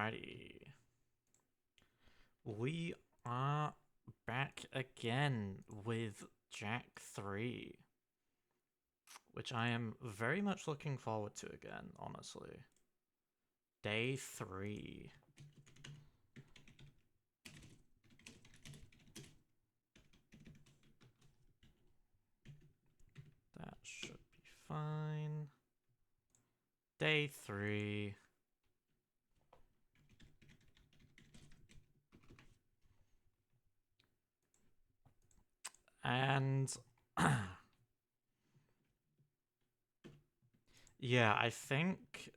Alrighty. We are back again with JAK 3, which I am very much looking forward to again, honestly. Day 3. That should be fine. Day 3. And yeah, I think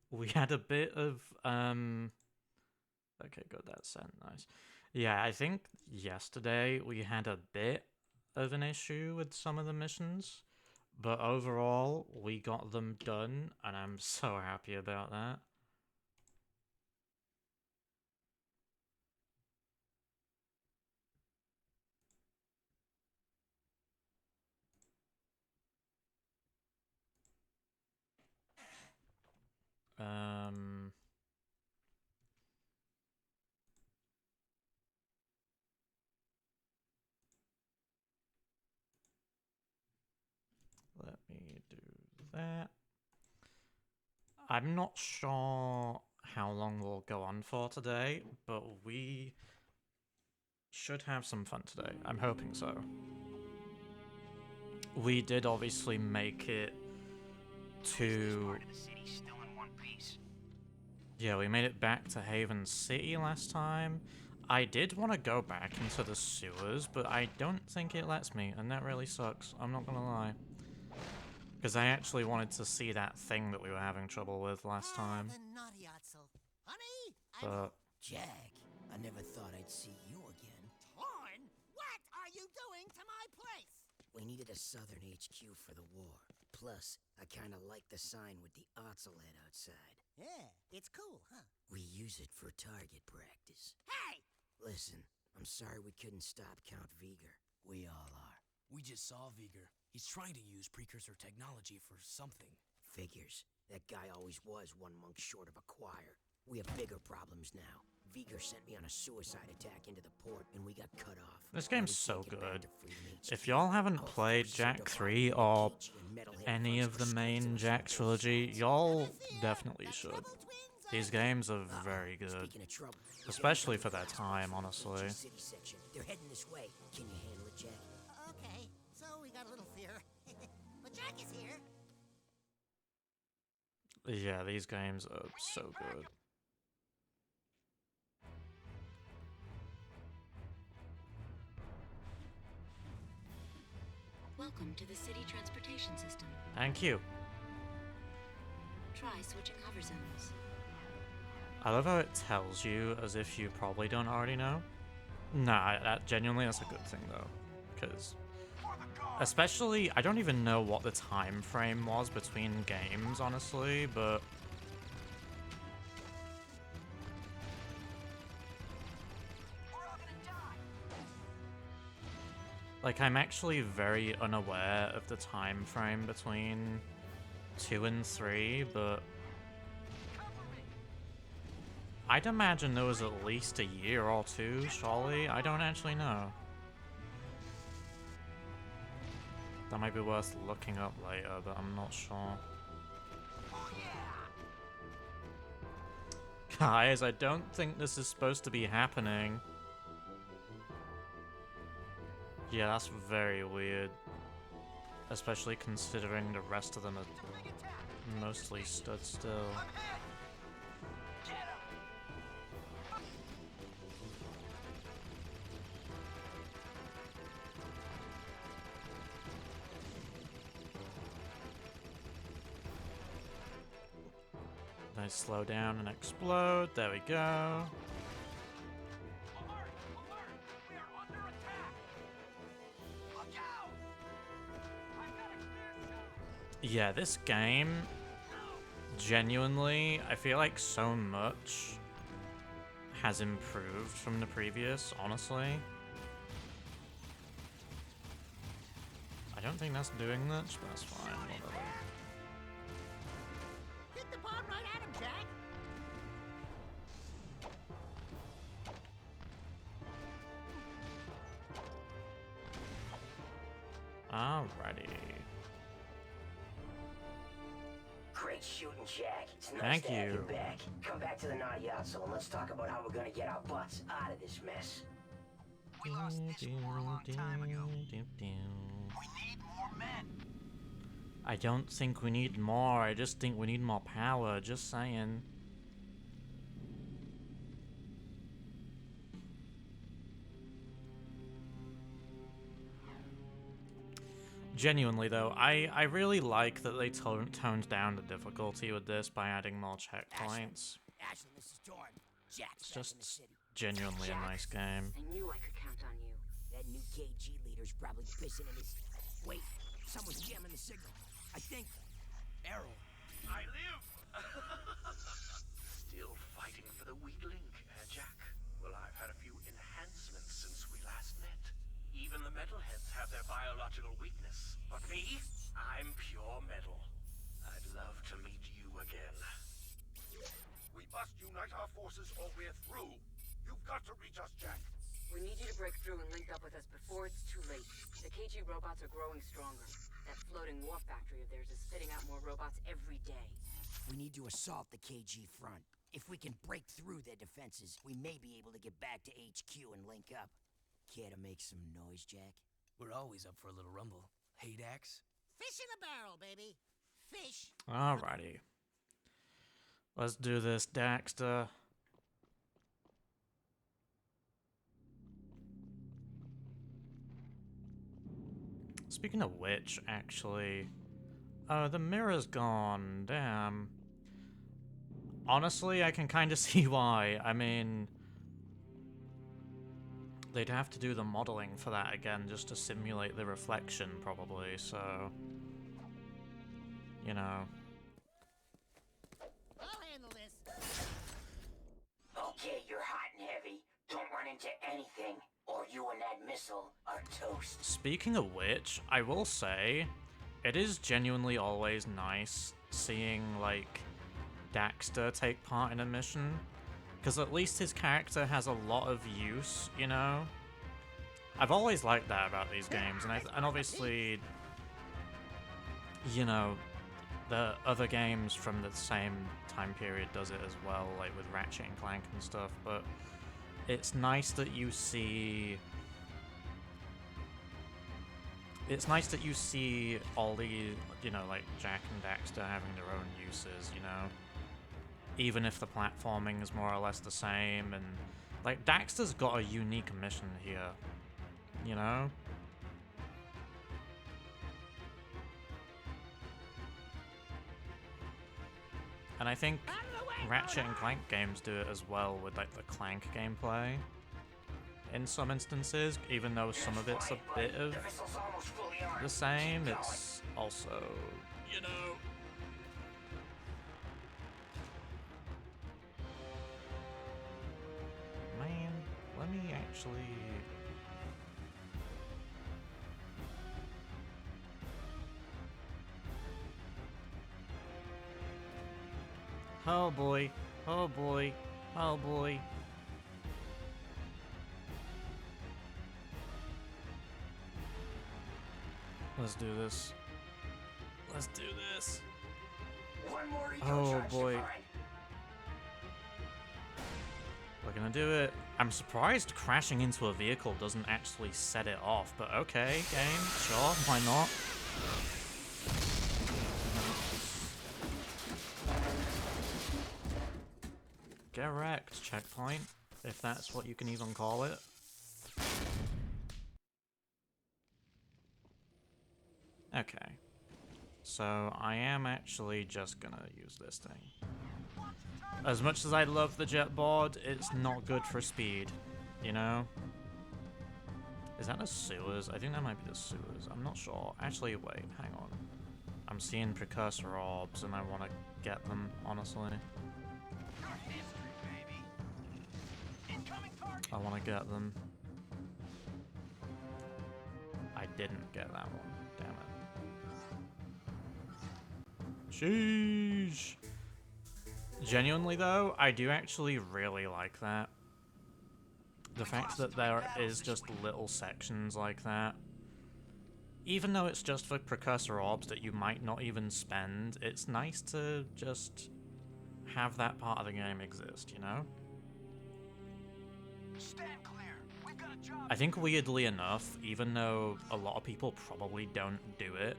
we had a bit of okay, good, that's nice. Yeah, I think yesterday we had a bit of an issue with some of the missions, but overall we got them done and I'm so happy about that. Let me do that. I'm not sure how long we'll go on for today, but we should have some fun today. I'm hoping so. We did obviously make it to... Yeah, we made it back to Haven City last time. I did want to go back into the sewers, but I don't think it lets me, and that really sucks. I'm not gonna lie. Because I actually wanted to see that thing that we were having trouble with last time. Honey, But... Jack, I never thought I'd see you again. Torn? What are you doing to my place? We needed a southern HQ for the war. Plus, I kinda like the sign with the Otzelhead outside. Yeah, it's cool, huh? We use it for target practice. Hey! Listen, I'm sorry we couldn't stop Count Viger. We all are. We just saw Viger. He's trying to use precursor technology for something. Figures. That guy always was one monk short of a choir. We have bigger problems now. Viger sent me on a suicide attack into the port, and we got cut off. This game's so good. If y'all haven't played JAK 3 or any of the main JAK trilogy, y'all definitely should. These games are very good. Especially for their time, honestly. They're heading this way. Can you handle it, Jack? Okay, so we got a little fear. But Jack is here. Yeah, these games are so good. Welcome to the city transportation system. Thank you. Try switching hover zones. I love how it tells you as if you probably don't already know. Nah, genuinely that's a good thing though. Because... especially, I don't even know what the time frame was between games, honestly, but... like, I'm actually very unaware of the time frame between 2 and 3, but... I'd imagine there was at least a year or two, surely? I don't actually know. That might be worth looking up later, but I'm not sure. Guys, I don't think this is supposed to be happening. Yeah, that's very weird. Especially considering the rest of them are mostly stood still. Nice, slow down and explode. There we go. Yeah, this game, genuinely, I feel like so much has improved from the previous, honestly. I don't think that's doing much, but that's fine, whatever. Hit the bomb right at him, Jack. Alrighty. Great shooting, Jack. It's nice Thank to have you. you back. Come back to the Naughty and let's talk about how we're gonna get our butts out of this mess. We lost this war a long time ago. We need more men. I don't think we need more, I just think we need more power, just saying. Genuinely though, I really like that they toned down the difficulty with this by adding more checkpoints. Ashley, this is Dorn. Jack's It's back in the just city. genuinely a nice game. I knew I could count on you. That new KG leader's probably pissing in his... Wait, someone's jamming the signal. I think... Errol. I live! Still fighting for the weak link, Jack? Well, I've had a few enhancements since we last met. Even the metalheads have their biological weakness. But me? I'm pure metal. I'd love to meet you again. We must unite our forces or we're through. You've got to reach us, Jack. We need you to break through and link up with us before it's too late. The KG robots are growing stronger. That floating war factory of theirs is spitting out more robots every day. We need to assault the KG front. If we can break through their defenses, we may be able to get back to HQ and link up. Care to make some noise, Jack? We're always up for a little rumble. Hey, Dax? Fish in a barrel, baby. Fish. Alrighty. Let's do this, Daxter. Speaking of which, actually... Oh, the mirror's gone. Damn. Honestly, I can kind of see why. I mean... They'd have to do the modeling for that again just to simulate the reflection, probably, so... You know... I'll handle this. Okay, you're hot and heavy. Don't run into anything, or you and that missile are toast. Speaking of which, I will say, it is genuinely always nice seeing, like, Daxter take part in a mission. Because at least his character has a lot of use, you know? I've always liked that about these games, and obviously, you know, the other games from the same time period does it as well, like with Ratchet and Clank and stuff, but it's nice that you see... It's nice that you see all the, you know, like Jak and Daxter having their own uses, you know? Even if the platforming is more or less the same, and like Daxter's got a unique mission here, you know? And I think Ratchet and Clank games do it as well with like the Clank gameplay in some instances, even though some of it's a bit of the same, it's also, you know... Man, let me actually... Oh boy, oh boy, oh boy. Let's do this. Let's do this. One more Oh boy. We're gonna do it. I'm surprised crashing into a vehicle doesn't actually set it off, but okay, game, sure, why not? Get wrecked, checkpoint, if that's what you can even call it. Okay. So, I am actually just gonna use this thing. As much as I love the jet board, it's not good for speed, you know? Is that the sewers? I think that might be the sewers. I'm not sure. Actually, wait, hang on. I'm seeing precursor orbs and I want to get them, honestly. I want to get them. I didn't get that one. Damn it. Sheesh. Genuinely though, I do actually really like that. The fact that there is just little sections like that even though it's just for precursor orbs that you might not even spend, it's nice to just have that part of the game exist, you know? Stand clear. We've got a job. I think weirdly enough, even though a lot of people probably don't do it,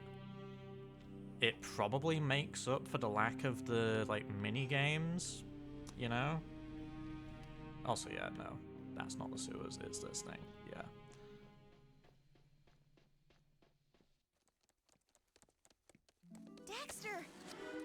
it probably makes up for the lack of the, like, mini-games, you know? Also, yeah, no, that's not the sewers, it's this thing, yeah. Dexter,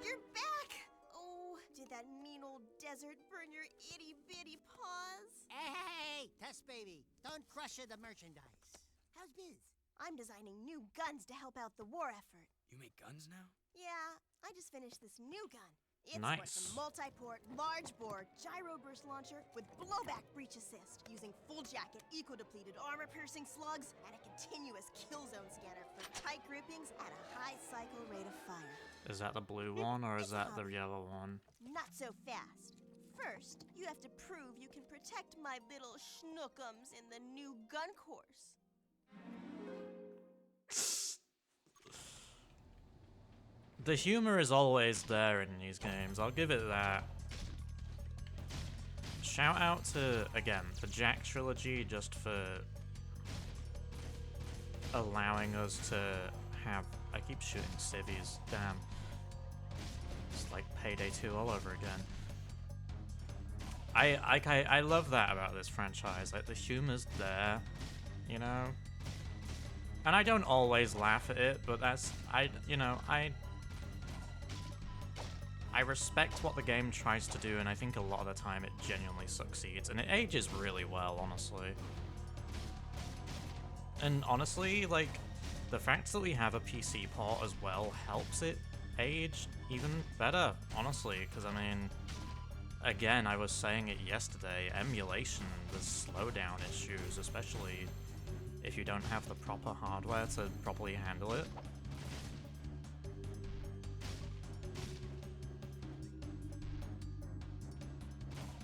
you're back! Oh, did that mean old desert burn your itty-bitty paws? Hey, Test Baby, don't crush the merchandise. How's biz? I'm designing new guns to help out the war effort. You make guns now? Yeah, I just finished this new gun. It's Nice. a multi-port, large-bore, gyro-burst launcher with blowback breach assist, using full-jacket, eco-depleted, armor-piercing slugs, and a continuous kill zone scanner for tight groupings at a high cycle rate of fire. Is that the blue one, or is that the yellow one? Not so fast. First, you have to prove you can protect my little schnookums in the new gun course. The humor is always there in these games, I'll give it that. Shout out to, again, the JAK trilogy just for allowing us to have... I keep shooting civvies, damn. It's like Payday 2 all over again. I love that about this franchise, like the humor's there, you know? And I don't always laugh at it, but that's, I respect what the game tries to do, and I think a lot of the time it genuinely succeeds, and it ages really well, honestly. And honestly, like, the fact that we have a PC port as well helps it age even better, honestly, because I mean, again, I was saying it yesterday, emulation, there's slowdown issues, especially if you don't have the proper hardware to properly handle it.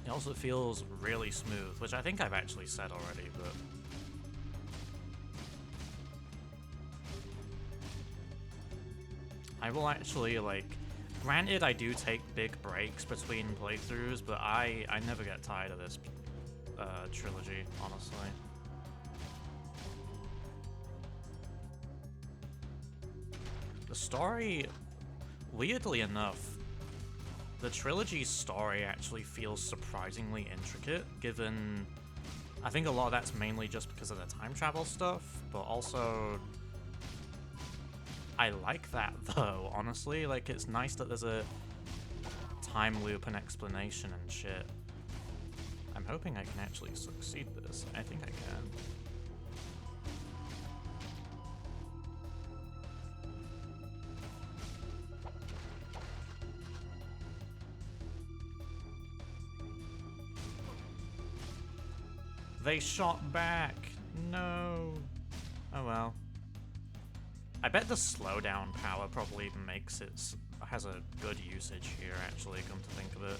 It also feels really smooth, which I think I've actually said already, but... I will actually, like... Granted, I do take big breaks between playthroughs, but I never get tired of this trilogy, honestly. The story, weirdly enough, the trilogy's story actually feels surprisingly intricate, given... I think a lot of that's mainly just because of the time travel stuff, but also... I like that, though, honestly. Like, it's nice that there's a time loop and explanation and shit. I'm hoping I can actually succeed this. I think I can. They shot back! No! Oh well. I bet the slowdown power probably makes it... has a good usage here, actually, come to think of it.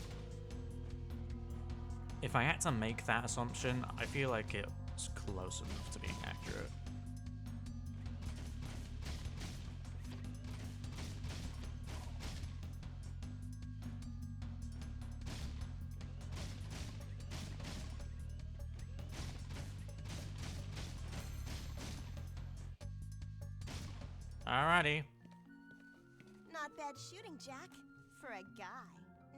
If I had to make that assumption, I feel like it's close enough to being accurate. Alrighty. Not bad shooting, Jack. For a guy.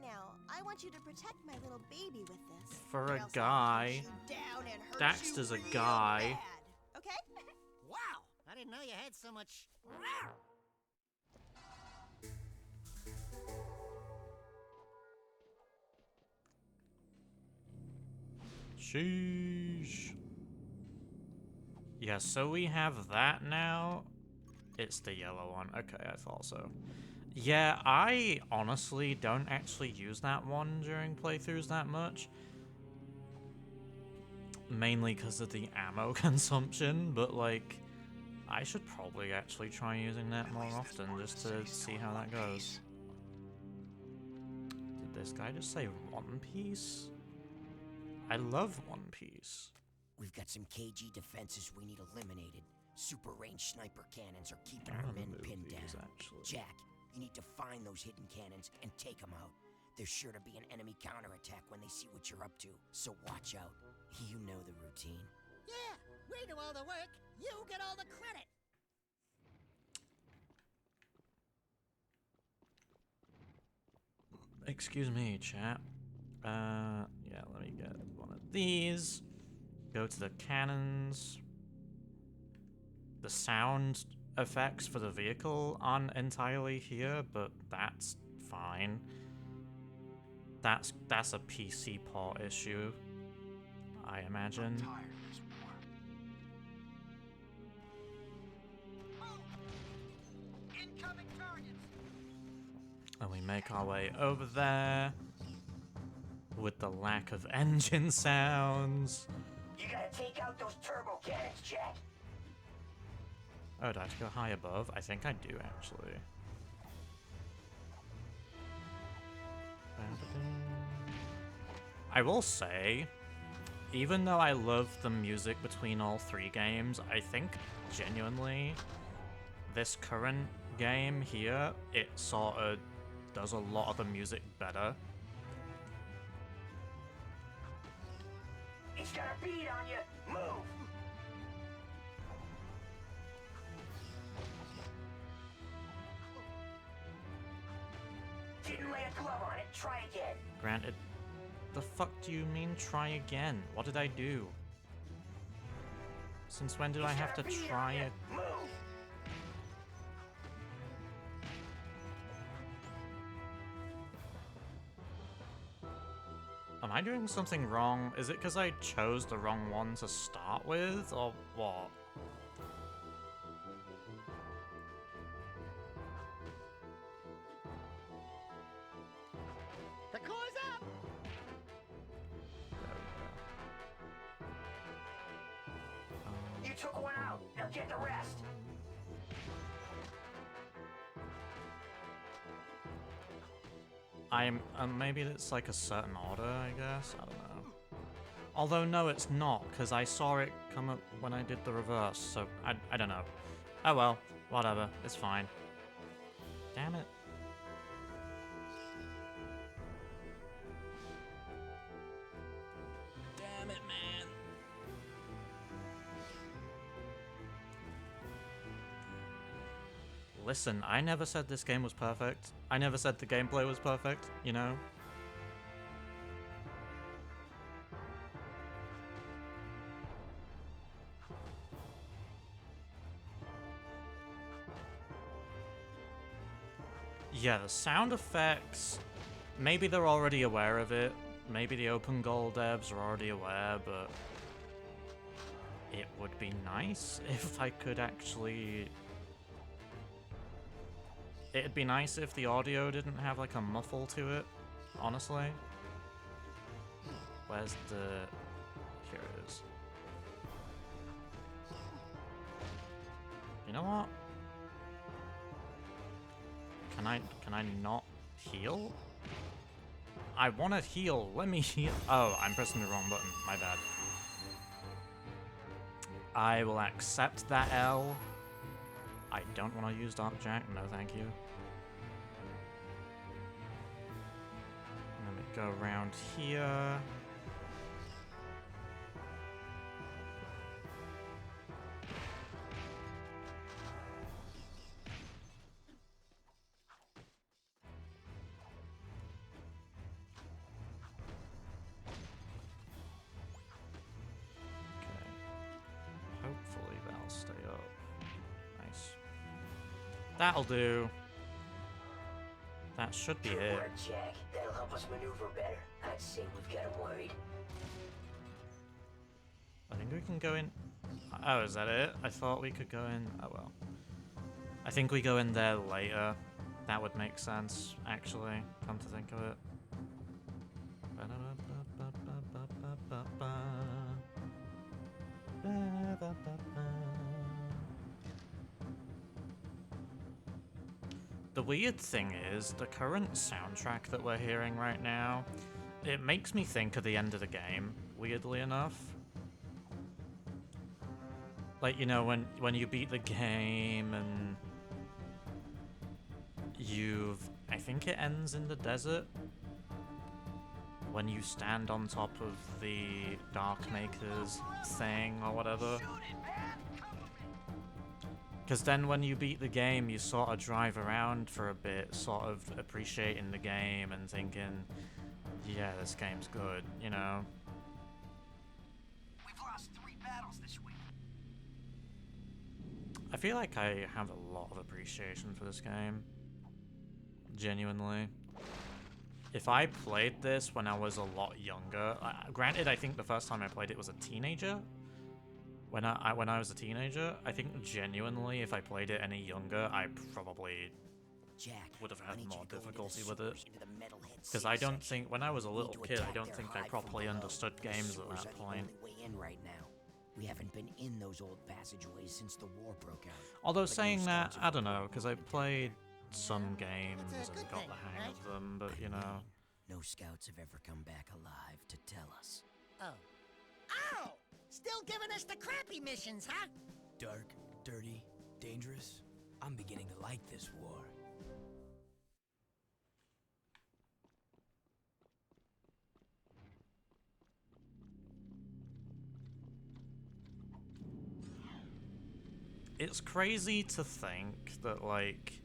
Now, I want you to protect my little baby with this. For or a else I'll guy. hunt you down and hurt Daxter's you a real guy. bad. Okay? Wow, I didn't know you had so much. Sheesh. Yeah, so we have that now. It's the yellow one. Okay, I thought so. Yeah, I honestly don't actually use that one during playthroughs that much. Mainly because of the ammo consumption, but like, I should probably actually try using that more often just to see how that goes. Did this guy just say One Piece? I love One Piece. We've got some KG defenses we need eliminated. Super range sniper cannons are keeping I our wanna men move pinned these, down. actually. Jack, you need to find those hidden cannons and take them out. There's sure to be an enemy counterattack when they see what you're up to, so watch out. You know the routine. Yeah, we do all the work, you get all the credit. Excuse me, chat. Yeah, let me get one of these. Go to the cannons. The sound effects for the vehicle aren't entirely here, but that's fine. That's a PC port issue, I imagine. Tired of this war. Incoming targets. And we make our way over there with the lack of engine sounds. You gotta take out those turbo cannons, Jack. Oh, do I have to go high above? I think I do, actually. I will say, even though I love the music between all three games, I think, genuinely, this current game here, it sort of does a lot of the music better. He's got a bead on you. Move. Didn't lay a glove on it. Try again. Granted, the fuck do you mean try again? What did I do? Since when did I have to try it? Move. Am I doing something wrong? Is it because I chose the wrong one to start with, or what? The core's up. There we go. You took one out. Now get the rest. Maybe it's like a certain order, I guess? I don't know. Although, no, it's not, because I saw it come up when I did the reverse, so I don't know. Oh well, whatever, it's fine. Damn it. Damn it, man. Listen, I never said this game was perfect. I never said the gameplay was perfect, you know? Yeah, the sound effects, maybe they're already aware of it. Maybe the open goal devs are already aware, but it would be nice if I could actually... It'd be nice if the audio didn't have like a muffle to it, honestly. Where's the... Here it is. You know what? Can I not heal? I want to heal. Let me heal. Oh, I'm pressing the wrong button. My bad. I will accept that L. I don't want to use Dark Jack. No, thank you. Let me go around here. Hopefully that'll stay up. Nice. That'll do. That should be Good it. work, Jack. That'll help us maneuver better. I'd say we've got him worried. I think we can go in... Oh, is that it? I thought we could go in... Oh, well. I think we go in there later. That would make sense, actually, come to think of it. The weird thing is, the current soundtrack that we're hearing right now, it makes me think of the end of the game, weirdly enough. Like, you know, when you beat the game and I think it ends in the desert when you stand on top of the Darkmaker's thing or whatever. Because then when you beat the game, you sort of drive around for a bit, sort of appreciating the game and thinking, yeah, this game's good, you know? We've lost 3 battles this week. I feel like I have a lot of appreciation for this game. Genuinely. If I played this when I was a lot younger, granted, I think the first time I played it was a teenager. When I was a teenager, I think genuinely, if I played it any younger, I probably Jack, would have I had need more you to go into the difficulty with it. sewers, into the Metalhead Because City I don't section. think, when I was a We little need to kid, I attack don't their think I hive from properly below. understood The games at sewers that are the point. only way in right now. We haven't been in those old passageways since the war broke out. Although But no saying that, scouts have I don't know, ever because I been played some games That's a and good got thing, the hang right? of them, but you know. No scouts have ever come back alive to tell us. Oh. Ow! Still giving us the crappy missions, huh? Dark, dirty, dangerous. I'm beginning to like this war. It's crazy to think that, like...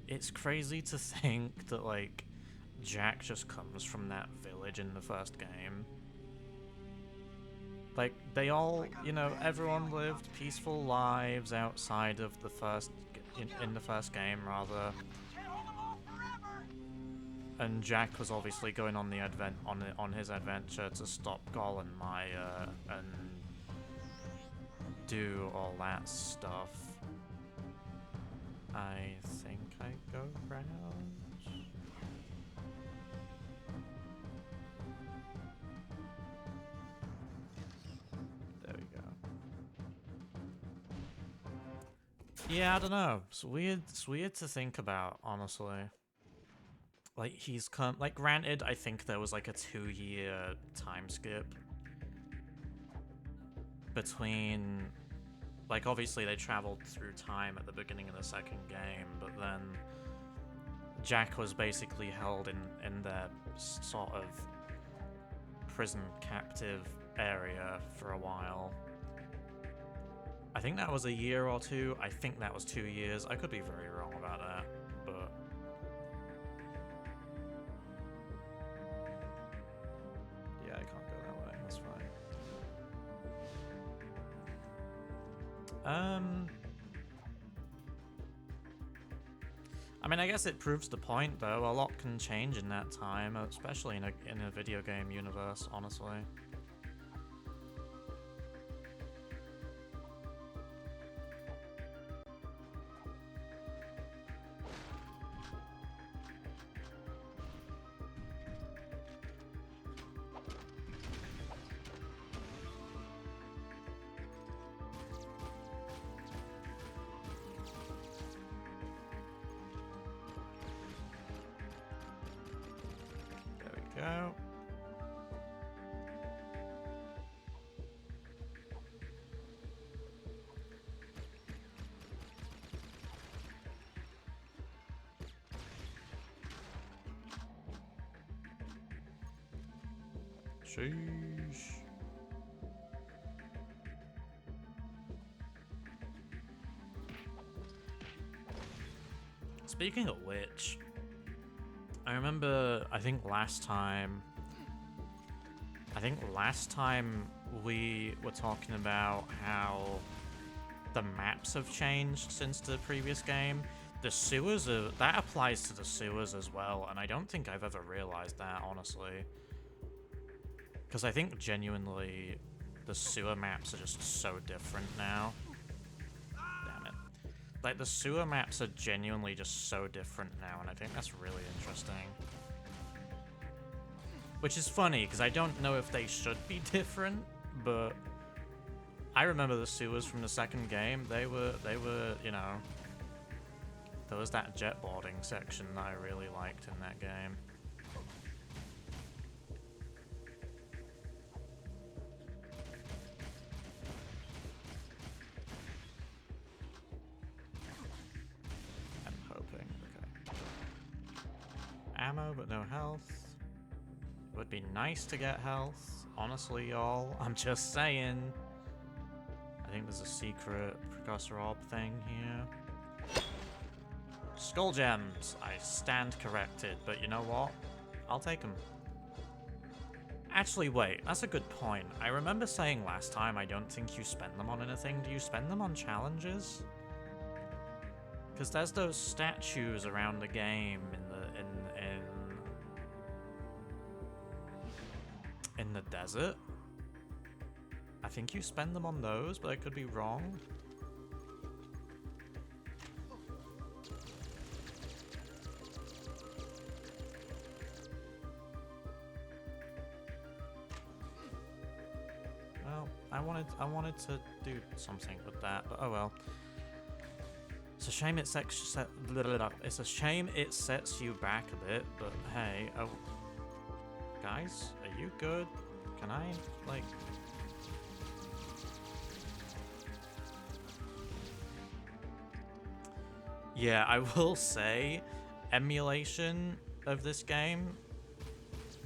It's crazy to think that, like, Jack just comes from that village in the first game. Like, they all, you know, everyone lived peaceful lives outside of the first... in the first game, rather. And Jack was obviously going on the on his adventure to stop Gol and Maya and do all that stuff. I think I go round. There we go. Yeah, I don't know. It's weird. It's weird to think about, honestly. Like, he's come... Like, granted, I think there was, like, a 2-year time skip between... Like, obviously they traveled through time at the beginning of the second game, but then Jack was basically held in their sort of prison captive area for a while. I think that was a year or 2. I think that was 2 years. I could be very wrong about that, but... Yeah, I can't go that way. That's fine. I mean, I guess it proves the point, though. A lot can change in that time, especially in a video game universe, honestly. There we go. Sheesh. Speaking of which, I remember, I think last time we were talking about how the maps have changed since the previous game. The sewers that applies to the sewers as well, and I don't think I've ever realized that, honestly. Because I think genuinely the sewer maps are just so different now. Damn it. Like, the sewer maps are genuinely just so different now, and I think that's really interesting. Which is funny, because I don't know if they should be different, but I remember the sewers from the second game. They were, you know, there was that jetboarding section that I really liked in that game. ammo, but no health. Would be nice to get health. Honestly, y'all. I'm just saying. I think there's a secret Precursor Orb thing here. Skull Gems! I stand corrected, but you know what? I'll take them. Actually, wait, that's a good point. I remember saying last time I don't think you spend them on anything. Do you spend them on challenges? Because there's those statues around the game in the desert. I think you spend them on those, but I could be wrong. Well, I wanted to do something with that, but oh well. It's a shame it's a shame it sets you back a bit, but hey, oh, guys, are you good? Can I, like... Yeah, I will say, emulation of this game,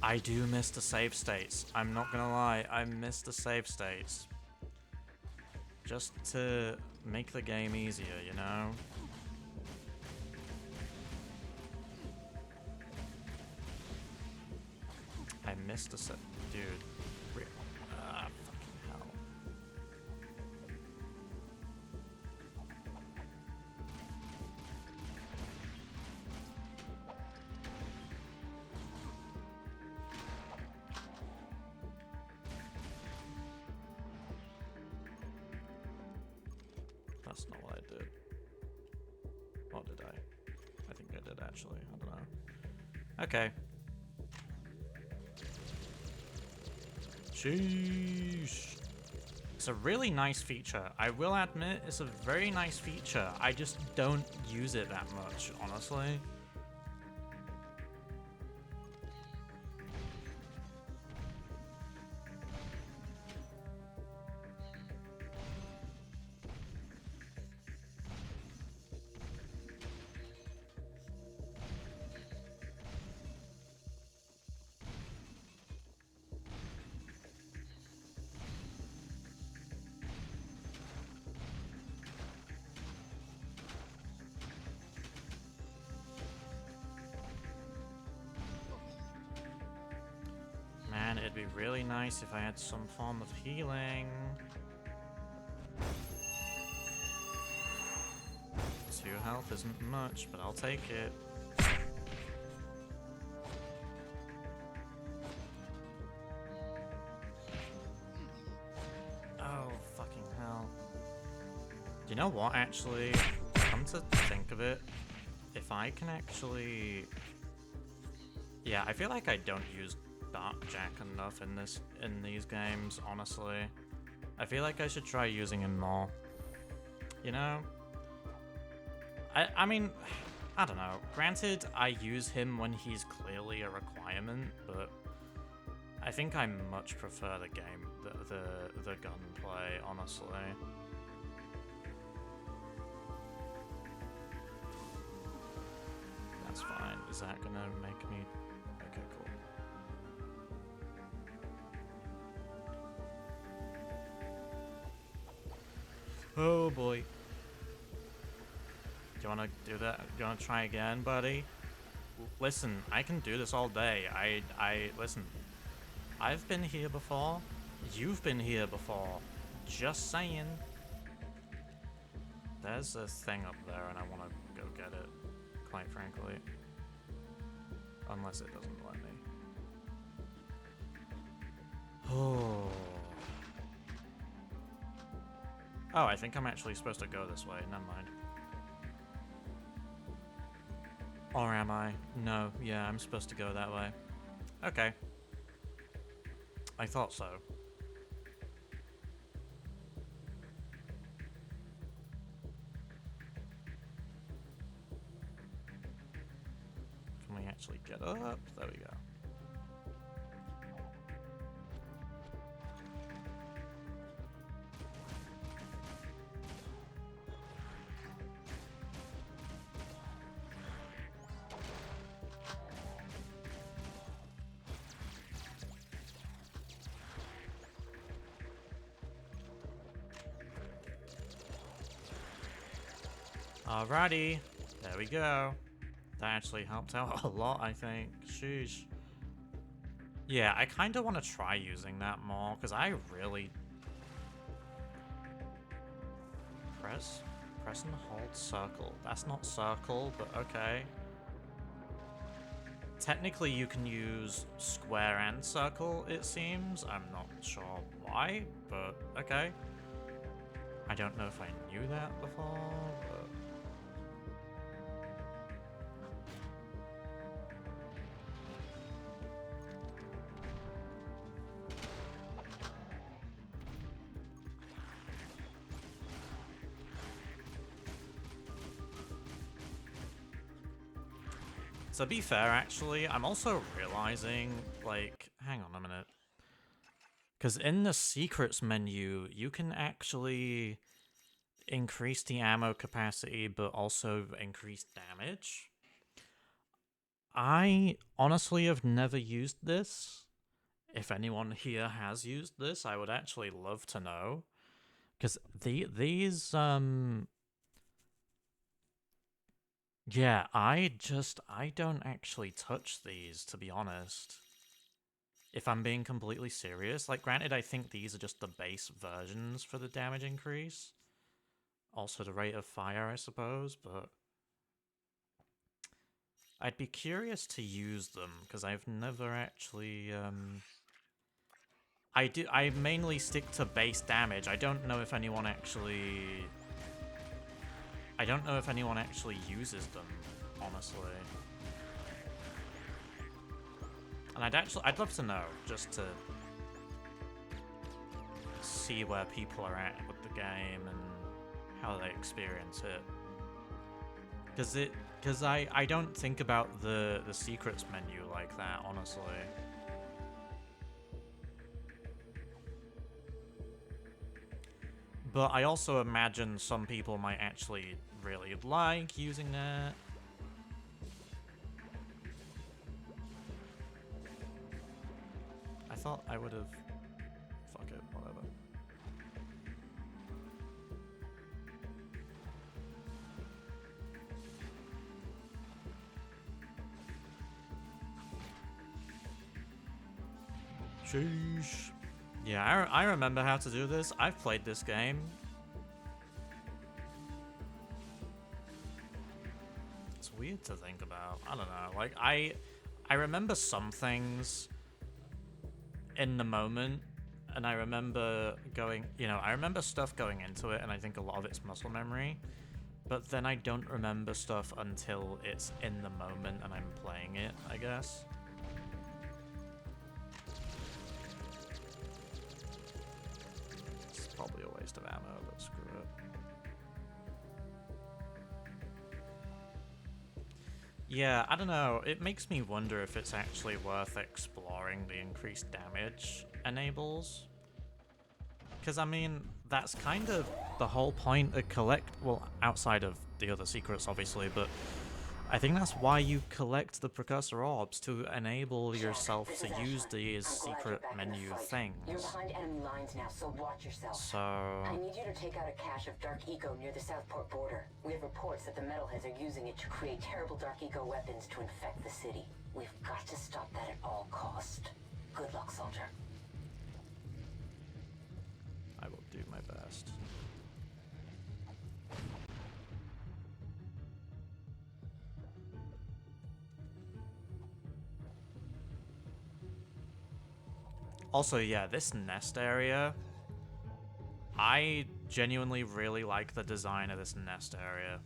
I do miss the save states. I'm not gonna lie, I miss the save states. Just to make the game easier, you know? I missed a set. Dude. Fucking hell. That's not what I did. Or did I? I think I did actually. I don't know. Okay. Sheesh. It's a really nice feature. I will admit, it's a very nice feature. I just don't use it that much, honestly. Man, it'd be really nice if I had some form of healing. 2 health isn't much, but I'll take it. Oh, fucking hell. You know what, actually? Come to think of it, if I can actually... Yeah, I feel like I don't use JAK enough in these games, honestly. I feel like I should try using him more. You know? I mean, I don't know. Granted, I use him when he's clearly a requirement, but I think I much prefer the game, the gunplay, honestly. That's fine. Is that gonna make me... Okay, cool. Oh boy. Do you wanna do that? Do you wanna try again, buddy? Listen, I can do this all day. Listen. I've been here before. You've been here before. Just saying. There's a thing up there and I wanna go get it, quite frankly. Unless it doesn't let me. Oh. Oh, I think I'm actually supposed to go this way. Never mind. Or am I? No, yeah, I'm supposed to go that way. Okay. I thought so. Can we actually get up? There we go. Alrighty, there we go. That actually helped out a lot, I think. Sheesh. Yeah, I kind of want to try using that more, because I really... Press and hold circle. That's not circle, but okay. Technically, you can use square and circle, it seems. I'm not sure why, but okay. I don't know if I knew that before, but... To be fair, actually, I'm also realizing, like, hang on a minute. Because in the secrets menu, you can actually increase the ammo capacity, but also increase damage. I honestly have never used this. If anyone here has used this, I would actually love to know. Because these, yeah, I don't actually touch these, to be honest. If I'm being completely serious. Like, granted, I think these are just the base versions for the damage increase. Also the rate of fire, I suppose, but... I'd be curious to use them, because I've never actually, I mainly stick to base damage. I don't know if anyone actually uses them, honestly. And I'd love to know, just to see where people are at with the game and how they experience it. Because I don't think about the secrets menu like that, honestly. But I also imagine some people might actually really like using that. I thought I would have... Fuck it, whatever. Sheesh. Yeah, I remember how to do this. I've played this game. It's weird to think about. I don't know. Like, I remember some things in the moment, and I remember going, you know, I remember stuff going into it, and I think a lot of it's muscle memory. But then I don't remember stuff until it's in the moment and I'm playing it, I guess. It's probably a waste of ammo, but screw it. Yeah, I don't know. It makes me wonder if it's actually worth exploring the increased damage enables. Because, I mean, that's kind of the whole point of well, outside of the other secrets, obviously, but I think that's why you collect the precursor orbs, to enable yourself to use these secret menu things. You're behind enemy lines now, so watch yourself. So... I need you to take out a cache of Dark Eco near the Southport border. We have reports that the metalheads are using it to create terrible Dark Eco weapons to infect the city. We've got to stop that at all costs. Good luck, soldier. I will do my best. Also, yeah, this nest area, I genuinely really like the design of this nest area.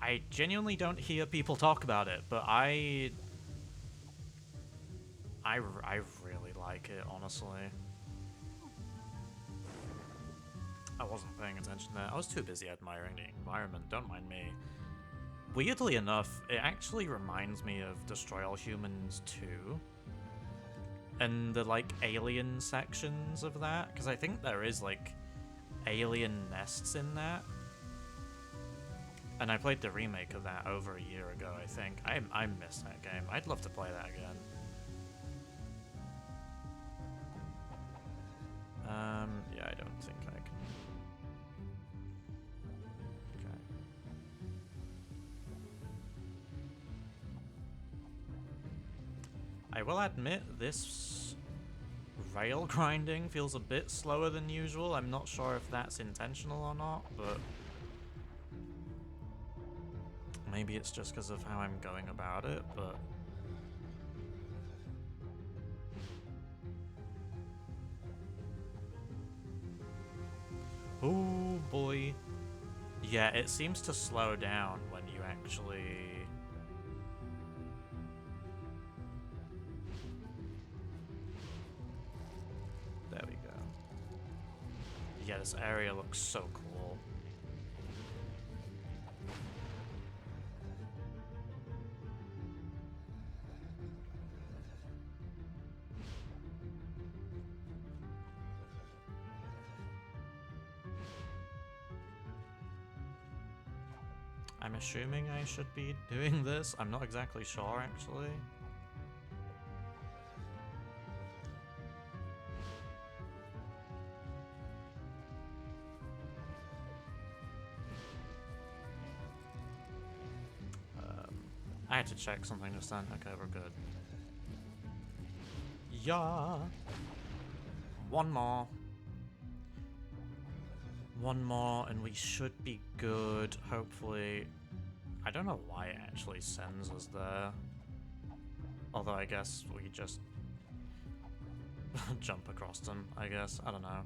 I genuinely don't hear people talk about it, but I really like it, honestly. I wasn't paying attention there. I was too busy admiring the environment, don't mind me. Weirdly enough, it actually reminds me of Destroy All Humans 2. And the, like, alien sections of that, because I think there is, like, alien nests in that. And I played the remake of that over a year ago, I think. I miss that game. I'd love to play that again. Yeah, I don't think I can. Okay. I will admit this rail grinding feels a bit slower than usual. I'm not sure if that's intentional or not, but maybe it's just because of how I'm going about it, but oh boy. Yeah, it seems to slow down when you actually... There we go. Yeah, this area looks so cool. I'm assuming I should be doing this. I'm not exactly sure, actually. I had to check something just then. Okay, we're good. Yeah. One more. One more, and we should be good, hopefully. I don't know why it actually sends us there. Although I guess we just jump across them, I guess. I don't know.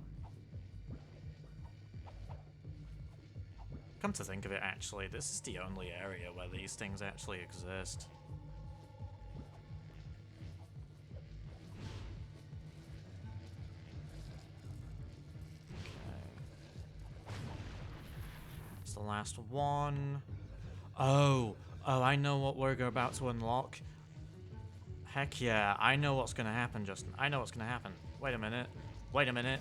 Come to think of it, actually, this is the only area where these things actually exist. It's the last one. Oh, I know what we're about to unlock. Heck yeah, I know what's gonna happen, Justin. I know what's gonna happen. Wait a minute. Wait a minute.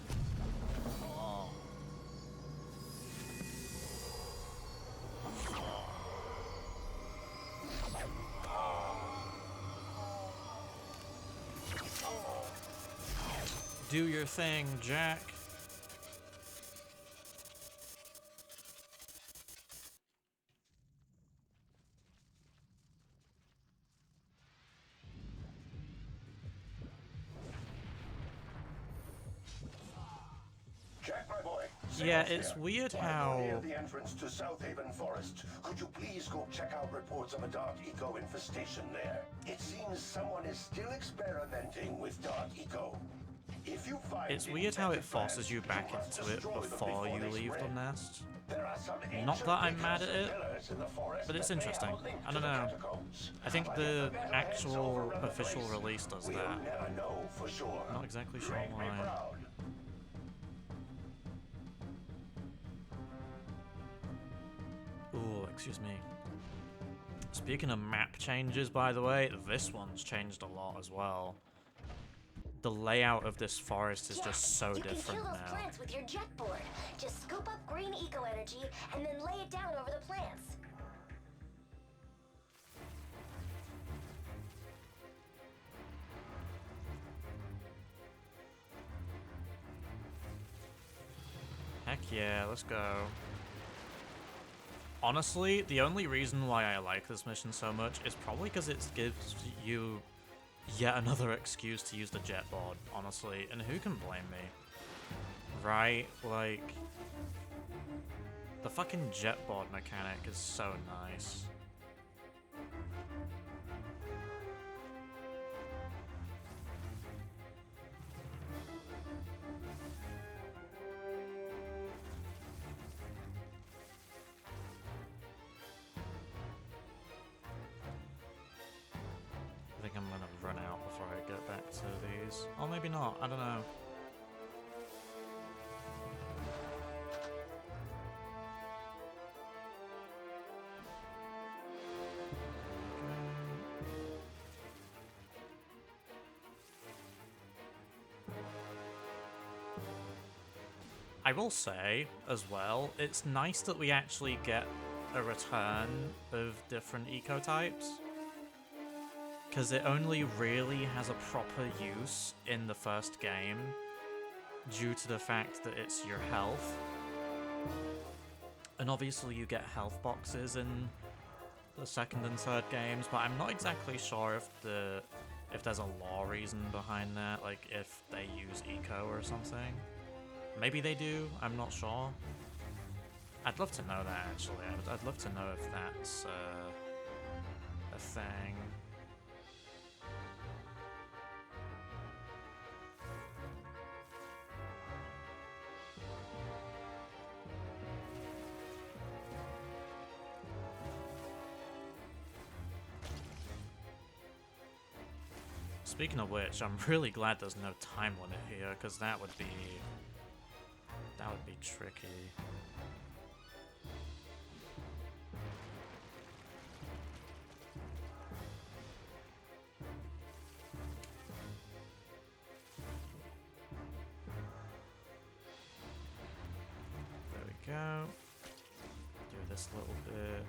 Do your thing, Jack. Jack, my boy. Yeah, it's weird how... Near the entrance to South Haven Forest. Could you please go check out reports of a dark eco infestation there? It seems someone is still experimenting with dark eco. If you find It's weird how it forces you back into it before you leave the nest. Not that I'm mad at it, but it's interesting. I don't know. I think the actual official release does that. Not exactly sure why. Ooh, excuse me. Speaking of map changes, by the way, this one's changed a lot as well. The layout of this forest is just so different now. You can kill those plants with your jet board. Just scoop up green eco energy and then lay it down over the plants. Heck yeah, let's go. Honestly, the only reason why I like this mission so much is probably because it gives you yet another excuse to use the jet board, honestly, and who can blame me? Right? Like, the fucking jet board mechanic is so nice. I think I'm gonna run out before I get back to these. Or maybe not, I don't know. I will say, as well, it's nice that we actually get a return of different ecotypes. Because it only really has a proper use in the first game due to the fact that it's your health. And obviously you get health boxes in the second and third games, but I'm not exactly sure if the If there's a law reason behind that, like if they use eco or something. Maybe they do, I'm not sure. I'd love to know that, actually. I'd love to know if that's a thing. Speaking of which, I'm really glad there's no time limit here, because that would be tricky. There we go. Do this little bit.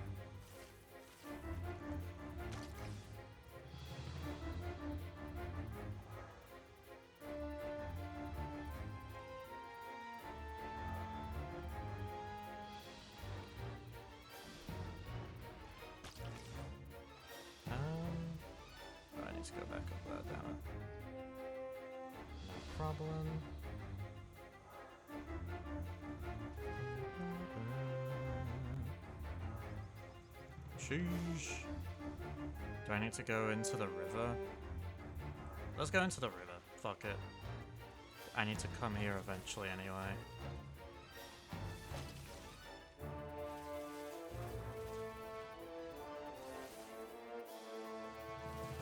I need to go back up there, damn it. No problem. Sheesh. Do I need to go into the river? Let's go into the river. Fuck it. I need to come here eventually anyway.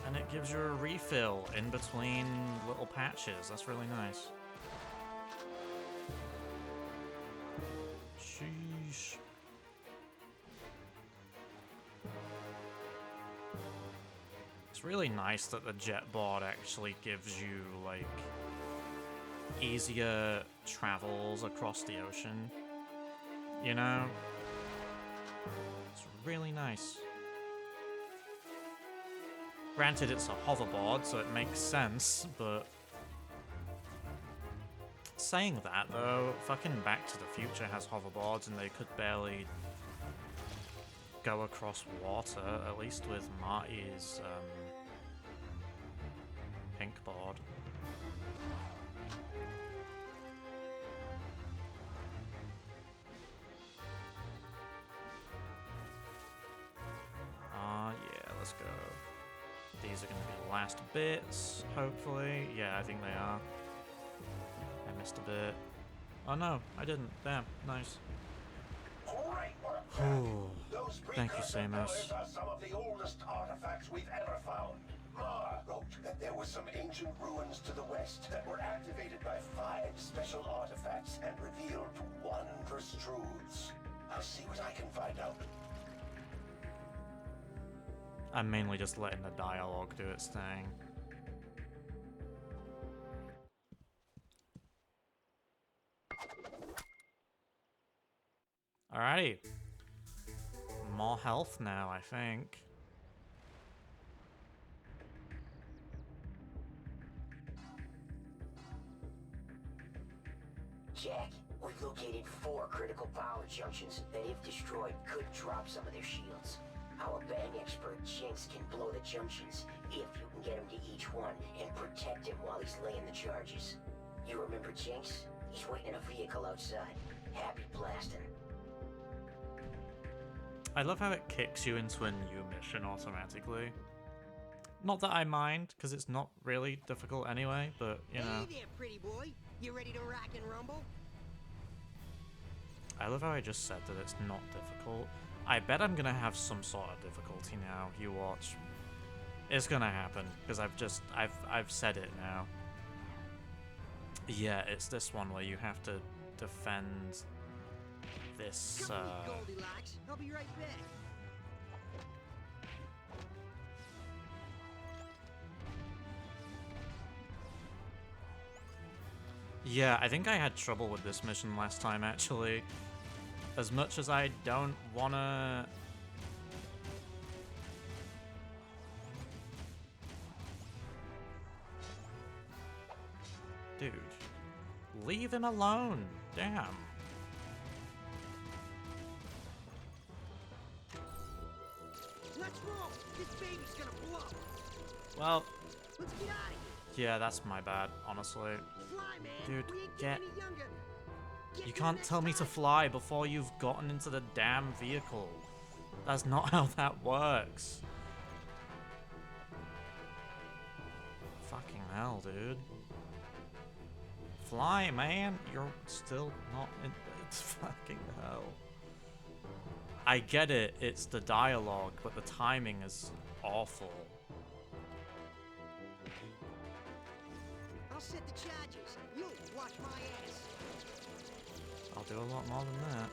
And it gives you a refill in between little patches. That's really nice. Sheesh. It's really nice that the jet board actually gives you, like, easier travels across the ocean. You know? It's really nice. Granted, it's a hoverboard, so it makes sense, but... Saying that, though, fucking Back to the Future has hoverboards, and they could barely go across water, at least with Marty's, pink board. Yeah, let's go. These are going to be the last bits, hopefully. Yeah, I think they are. I missed a bit. Oh no, I didn't. Damn, nice. Ooh, thank you, Samus. Are some of the oldest artifacts we've ever found. Ma wrote that there were some ancient ruins to the west that were activated by 5 special artifacts and revealed wondrous truths. I'll see what I can find out. I'm mainly just letting the dialogue do its thing. Alrighty. More health now, I think. Jack, we've located 4 critical power junctions that, if destroyed, could drop some of their shields. Our bang expert Jinx can blow the junctions if you can get him to each one and protect him while he's laying the charges. You remember Jinx? He's waiting in a vehicle outside. Happy blasting. I love how it kicks you into a new mission automatically. Not that I mind, because it's not really difficult anyway, but, you know. Hey there, pretty boy. You ready to rock and rumble? I love how I just said that it's not difficult. I bet I'm gonna have some sort of difficulty now. You watch. It's gonna happen, because I've said it now. Yeah, it's this one where you have to defend this, Come with me, Goldilocks. I'll be right back. Yeah, I think I had trouble with this mission last time, actually. As much as I don't wanna... Dude. Leave him alone. Damn. Let's roll. This baby's gonna blow. Well, Let's get out of here. Yeah, that's my bad, honestly. Fly, man. Dude, We ain't get... getting any younger. Get You to the can't next tell me to time. fly before you've gotten into the damn vehicle. That's not how that works. Fucking hell, dude. Fly, man. You're still not in... It's fucking hell. I get it, it's the dialogue, but the timing is awful. I'll set the charges. You'll watch my ass. I'll do a lot more than that.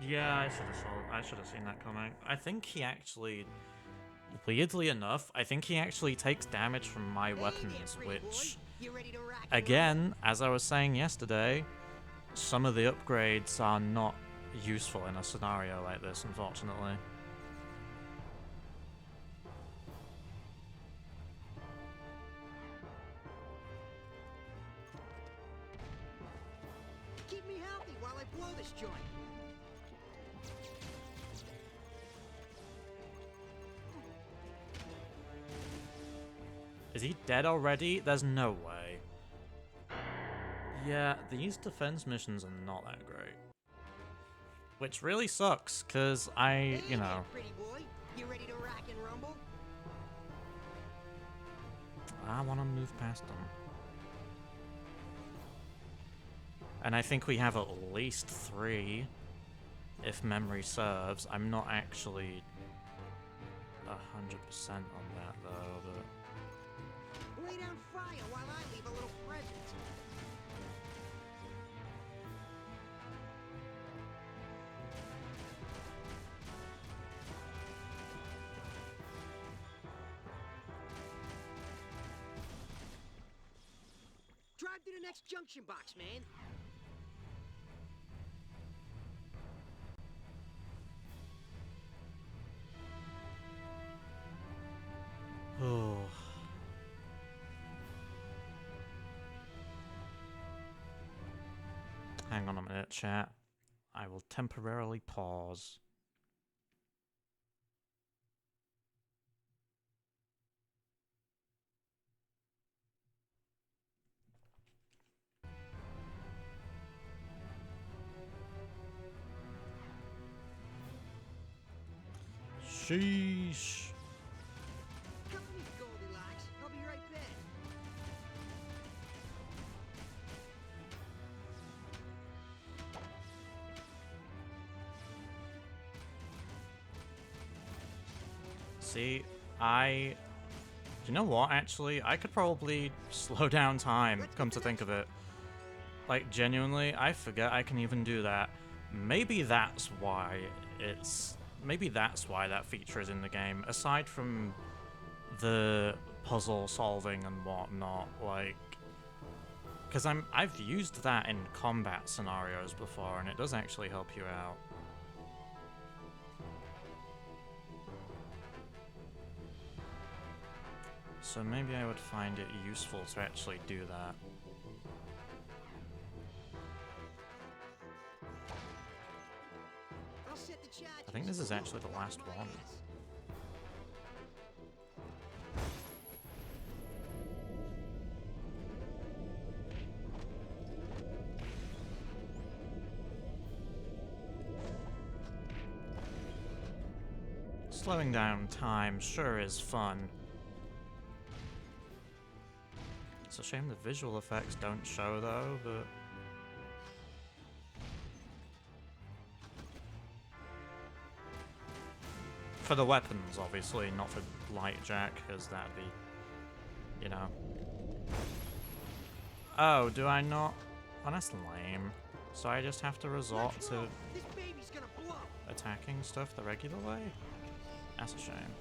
Yeah, I should have seen that coming. I think he actually, weirdly enough, I think he actually takes damage from my weapons, which, again, as I was saying yesterday, some of the upgrades are not useful in a scenario like this, unfortunately. Keep me healthy while I blow this joint. Is he dead already? There's no way. Yeah, these defense missions are not that great. Which really sucks, because you know... Pretty boy, you ready to rock and rumble? I want to move past them. And I think we have at least 3, if memory serves. I'm not actually 100% on that, though, but... Lay down fire while I leave a little present. Drive to the next junction box, man. Oh. Hang on a minute, chat. I will temporarily pause. Sheesh. Come with me, Goldilocks. I'll be right back. See, you know what, actually? I could probably slow down time, come to think of it. Like, genuinely, I forget I can even do that. Maybe that's why maybe that's why that feature is in the game, aside from the puzzle solving and whatnot, like... Because I've used that in combat scenarios before, and it does actually help you out. So maybe I would find it useful to actually do that. I'll set the charges. I think this is actually the last one. Slowing down time sure is fun. It's a shame the visual effects don't show though, but... For the weapons, obviously, not for light JAK, because that'd be, you know. Oh, do I not? Oh, that's lame. So I just have to resort to This baby's gonna blow. attacking stuff the regular way? That's a shame.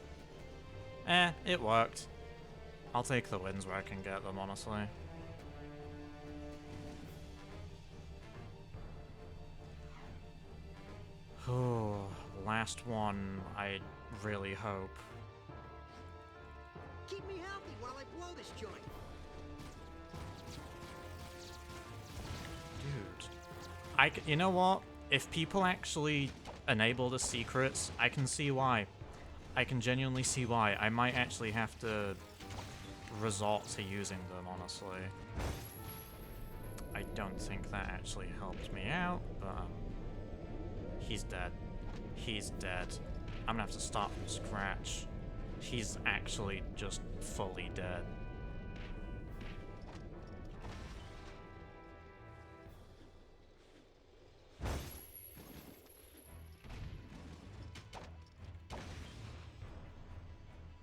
Eh, it worked. I'll take the wins where I can get them, honestly. Oh, last one, I really hope. Keep me healthy while I blow this joint. Dude. You know what? If people actually enable the secrets, I can see why. I can genuinely see why. I might actually have to resort to using them, honestly. I don't think that actually helped me out, but he's dead. He's dead. I'm gonna have to start from scratch. He's actually just fully dead.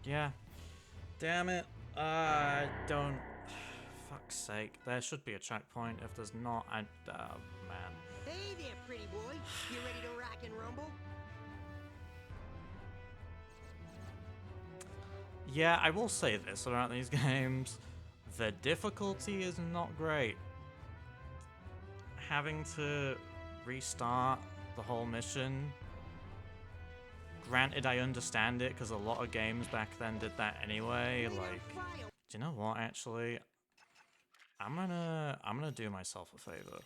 Yeah. Damn it. Don't... Fuck's sake. There should be a checkpoint. If there's not, I... Oh, man. Hey there, pretty boy. You ready to rock and rumble? Yeah, I will say this about these games. The difficulty is not great. Having to restart the whole mission... Granted, I understand it, because a lot of games back then did that anyway, like... Do you know what, actually? I'm gonna do myself a favor.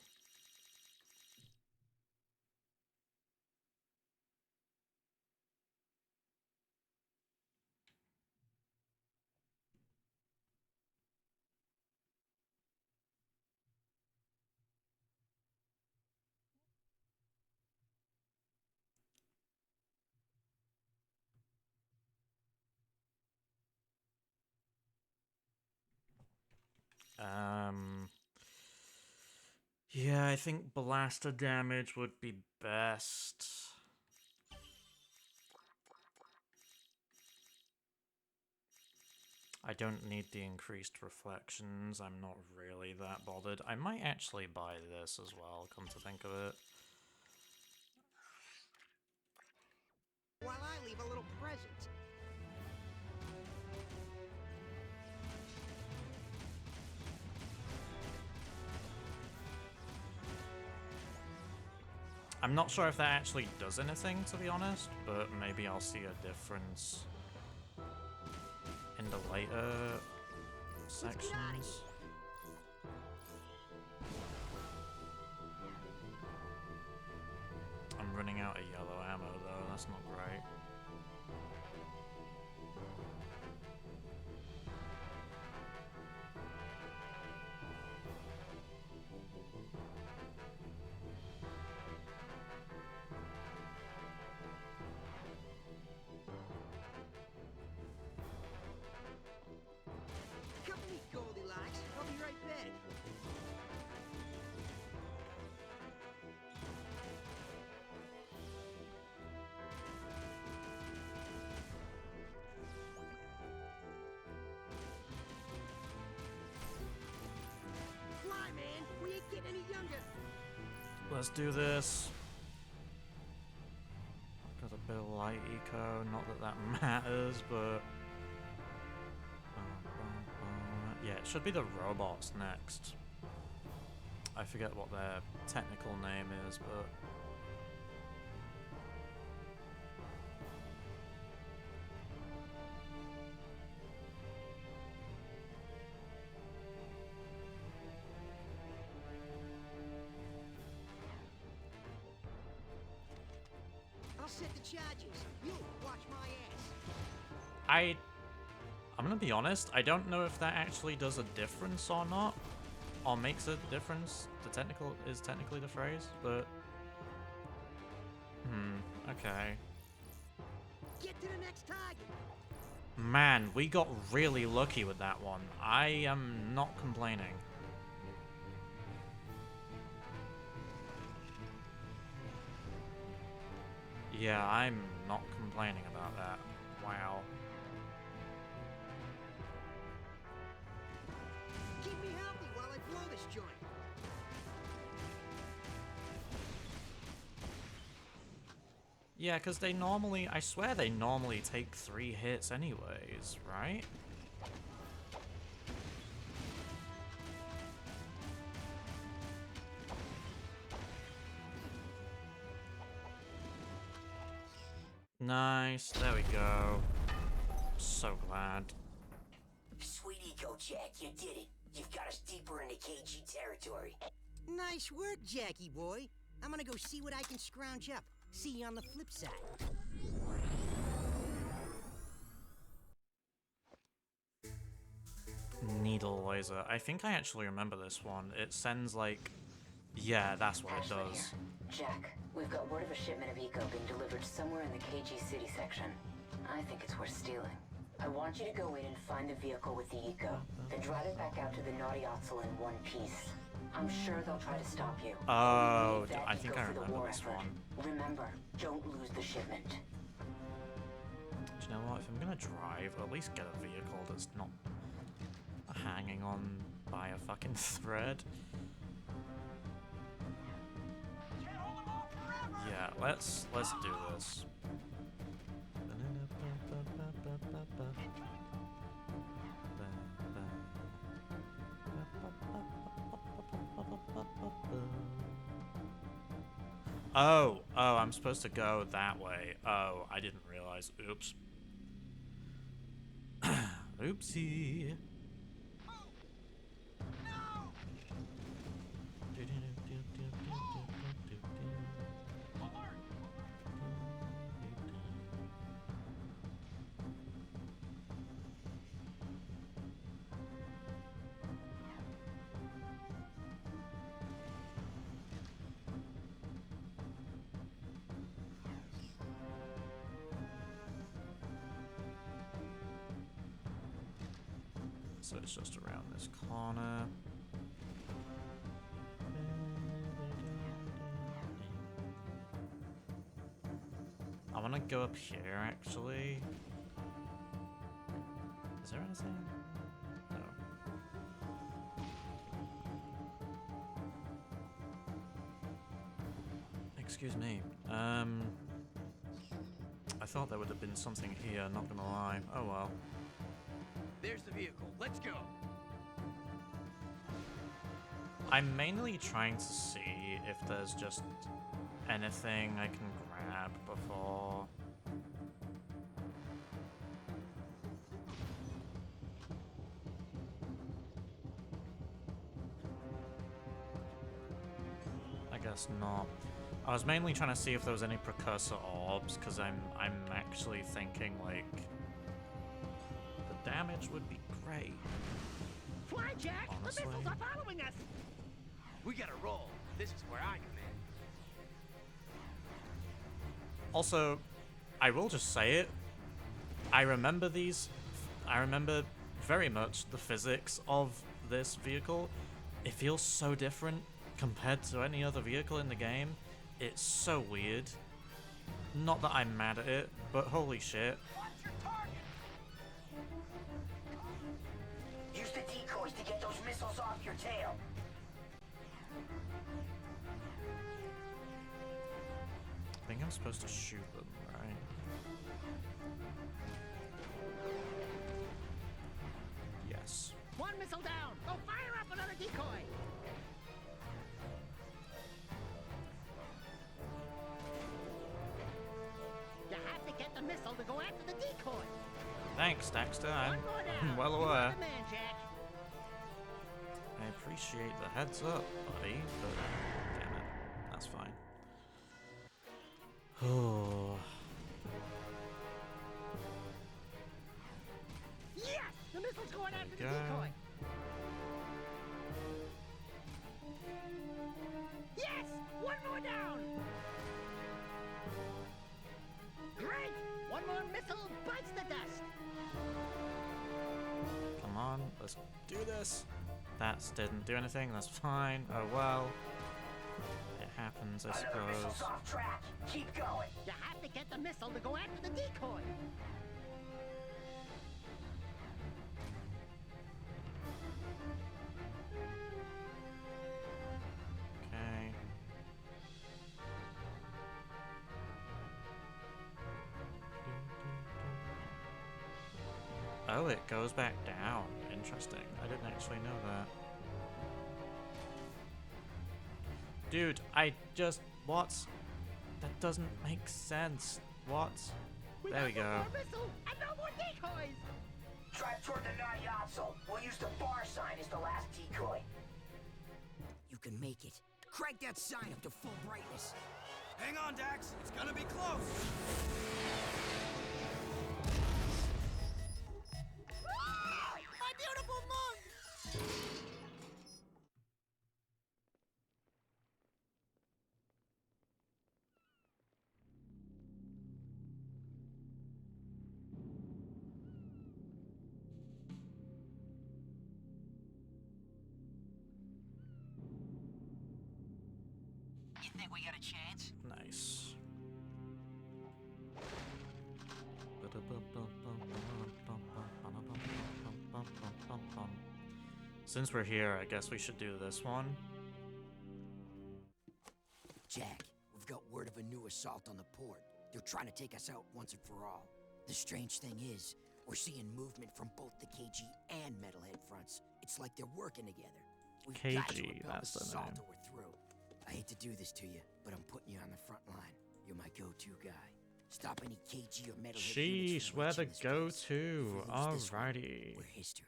Yeah, I think blaster damage would be best. I don't need the increased reflections. I'm not really that bothered. I might actually buy this as well, come to think of it. While I leave a little present. I'm not sure if that actually does anything, to be honest, but maybe I'll see a difference in the later sections. I'm running out of yellow ammo though, that's not great. Come to me, Goldilocks. I'll be right back. Fly, man. We ain't getting any younger. Let's do this. Got a bit of light eco, not that that matters, but... Yeah, it should be the robots next. I forget what their technical name is, but... I'll set the charges. You watch my ass. I'm gonna be honest, I don't know if that actually does a difference or not, or makes a difference. The technical is technically the phrase, but... okay. Get to the next target. Man, we got really lucky with that one. I am not complaining. Yeah, I'm not complaining about that. Wow. Keep me healthy while I blow this joint. Yeah, because they normally, I swear they normally take 3 hits anyways, right? Nice, there we go. So glad. Sweet eco, Jack, you did it. You've got us deeper into KG territory. Nice work, Jackie boy. I'm gonna go see what I can scrounge up. See you on the flip side. needle laser. I think I actually remember this one. It sends like... Yeah, that's what it Ashland does. here. Jack, we've got word of a shipment of eco being delivered somewhere in the KG City section. I think it's worth stealing. I want you to go in and find the vehicle with the eco, then drive it back out to the Naughty Otzel in one piece. I'm sure they'll try to stop you. Oh, We need that I think eco I for the remember war this effort. one. Remember, don't lose the shipment. Do you know what? If I'm gonna drive, at least get a vehicle that's not hanging on by a fucking thread. Yeah, let's do this. Oh, I'm supposed to go that way. Oh, I didn't realize. Oops. Oopsie. So it's just around this corner. I want to go up here, actually. Is there anything? No. Excuse me. I thought there would have been something here, not gonna lie. Oh well. There's the vehicle. Let's go. I'm mainly trying to see if there's just anything I can grab before. I guess not. I was mainly trying to see if there was any precursor orbs, because I'm actually thinking like the damage would be great. Fly, Jack! Honestly. The missiles are following us! We gotta roll. This is where I come in. Also, I will just say it. I remember very much the physics of this vehicle. It feels so different compared to any other vehicle in the game. It's so weird. Not that I'm mad at it, but holy shit. What's your target? Use the decoys to get those missiles off your tail. I think I'm supposed to shoot them, right? Yes. One missile down! Oh, fire up another decoy! You have to get the missile to go after the decoy! Thanks, Dexter. One I'm more down! well You are aware. the man, Jack. I appreciate the heads up, buddy, but damn it, that's fine. Oh. Yes! The missile's going after the go. decoy! Yes! One more down! Great! One more missile bites the dust! Come on, let's do this. That didn't do anything, that's fine. Oh well. It happens, I Another missile's suppose. off track. Keep going. You have to get the missile to go after the decoy! Okay. Oh, it goes back down. Interesting. I didn't actually know that. Dude, I just... What? That doesn't make sense. What? There we got go. one more missile and no more decoys! Drive toward the Naughty Otzel. We'll use the bar sign as the last decoy. You can make it. Crank that sign up to full brightness. Hang on, Dax. It's gonna be close. My beautiful monk! Think we got a chance? Nice. Since we're here, I guess we should do this one. Jack, we've got word of a new assault on the port. They're trying to take us out once and for all. The strange thing is, we're seeing movement from both the KG and Metalhead fronts. It's like they're working together. We've got to KG, repel that's this the assault name. or we're through. I hate to do this to you, but I'm putting you on the front line. You're my go-to guy. Stop any KG or Metalhead units Sheesh, from where reaching the this place. go-to. If we lose this one, Alrighty. we're history.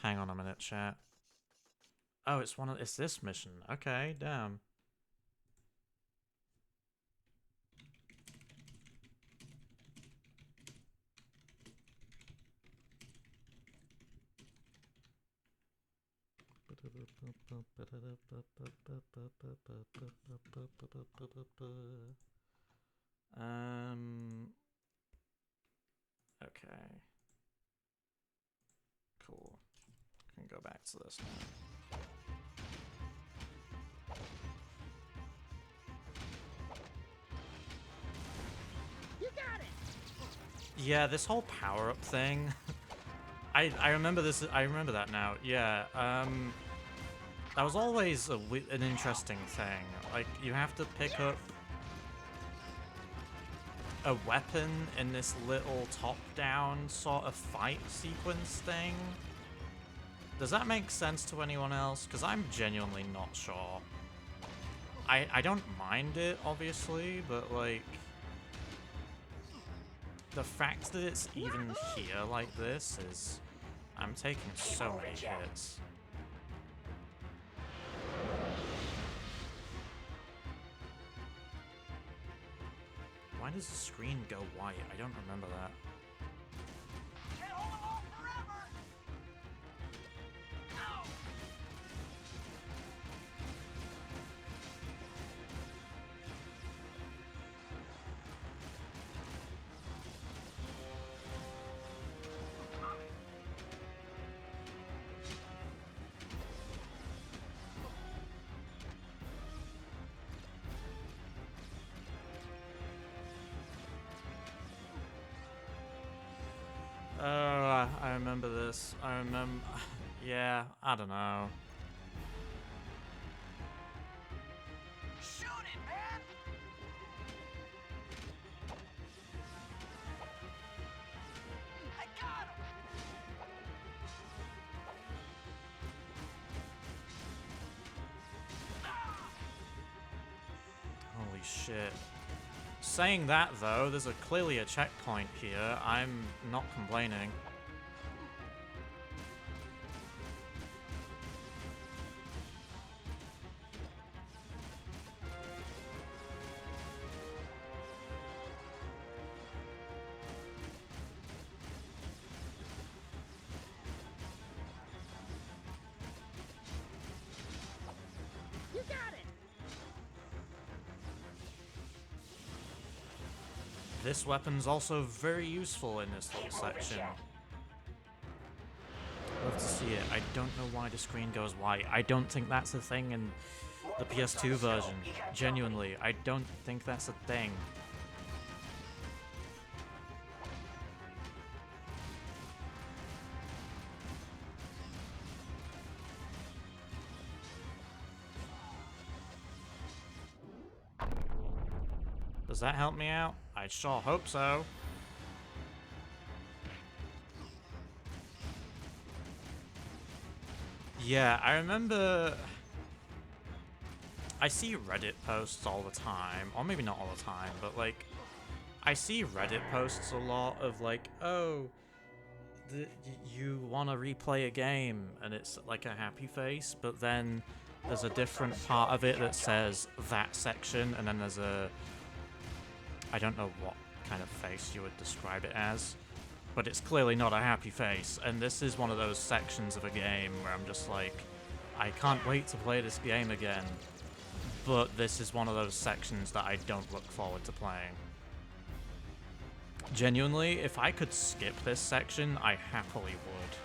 Hang on a minute, chat. Oh, it's this mission. Okay, damn. Okay. Cool. I can go back to this now. You got it! Yeah, this whole power-up thing. I remember this. I remember that now. Yeah. That was always an interesting thing. Like, you have to pick up a weapon in this little top-down sort of fight sequence thing. Does that make sense to anyone else? Because I'm genuinely not sure. I don't mind it, obviously, but, like, the fact that it's even here like this is... I'm taking so many hits. Why does the screen go white? I don't remember that. I remember this. I remember... Yeah, I don't know. Shoot it, man! I got him! Holy shit. Saying that, though, there's clearly a checkpoint here. I'm not complaining. You got it! This weapon's also very useful in this little section. Love to see it. I don't know why the screen goes white. I don't think that's a thing in the PS2 version. Genuinely, I don't think that's a thing. Does that help me out? I sure hope so. Yeah, I remember... I see Reddit posts all the time, or maybe not all the time, but like, I see Reddit posts a lot of like, oh, you want to replay a game, and it's like a happy face, but then there's a different part of it that says that section, and then there's a... I don't know what kind of face you would describe it as, but it's clearly not a happy face, and this is one of those sections of a game where I'm just like, I can't wait to play this game again, but this is one of those sections that I don't look forward to playing. Genuinely, if I could skip this section, I happily would.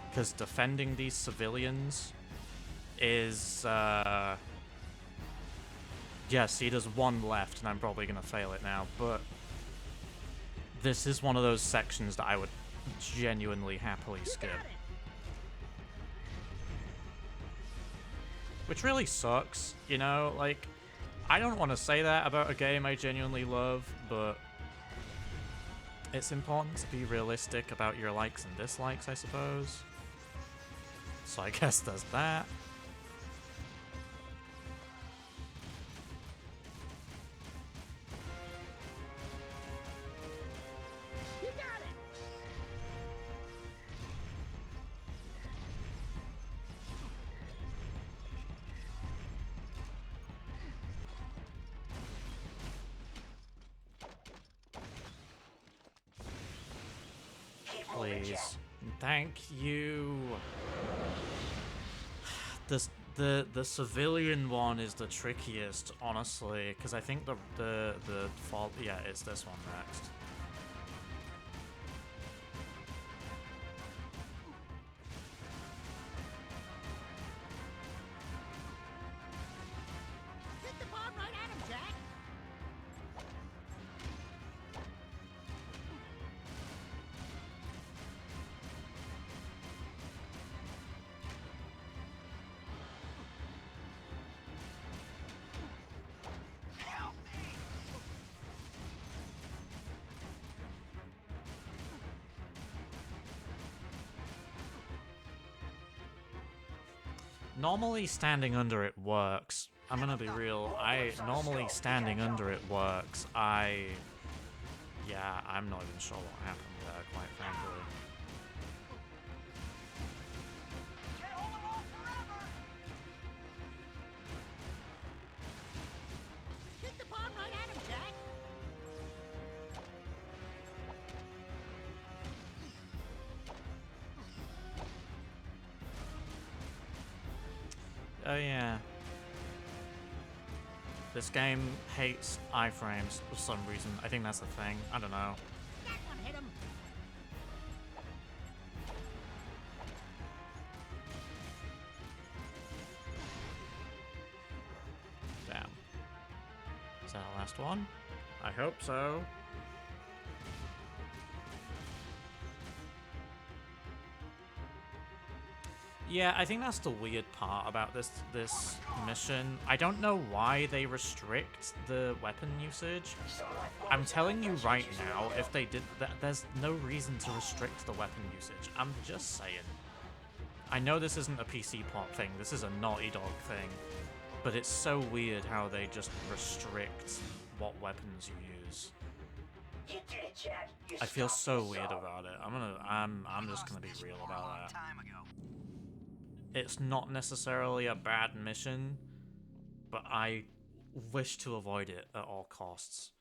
Because defending these civilians is, yeah, see, there's one left, and I'm probably gonna fail it now, but this is one of those sections that I would genuinely happily skip. Which really sucks, you know, like, I don't want to say that about a game I genuinely love, but it's important to be realistic about your likes and dislikes, I suppose. So I guess there's that. You got it! Please. Thank you. The civilian one is the trickiest, honestly, because I think the default, yeah, it's this one next. Hit the bomb right at him, Jack! Normally standing under it works. I'm gonna be real. Normally standing under it works. Yeah, I'm not even sure what happened there, quite frankly. Hit the bomb right at him, Jack! Oh yeah. This game hates iframes for some reason. I think that's the thing. I don't know. That one hit him! Damn. Is that the last one? I hope so. Yeah, I think that's the weird part about this mission. I don't know why they restrict the weapon usage. I'm telling you right now, if they did that, there's no reason to restrict the weapon usage. I'm just saying. I know this isn't a PC port thing, this is a Naughty Dog thing, but it's so weird how they just restrict what weapons you use. You did it, Jack. You I feel stopped so the weird assault. about it. I'm just gonna be real about that. It's not necessarily a bad mission, but I wish to avoid it at all costs.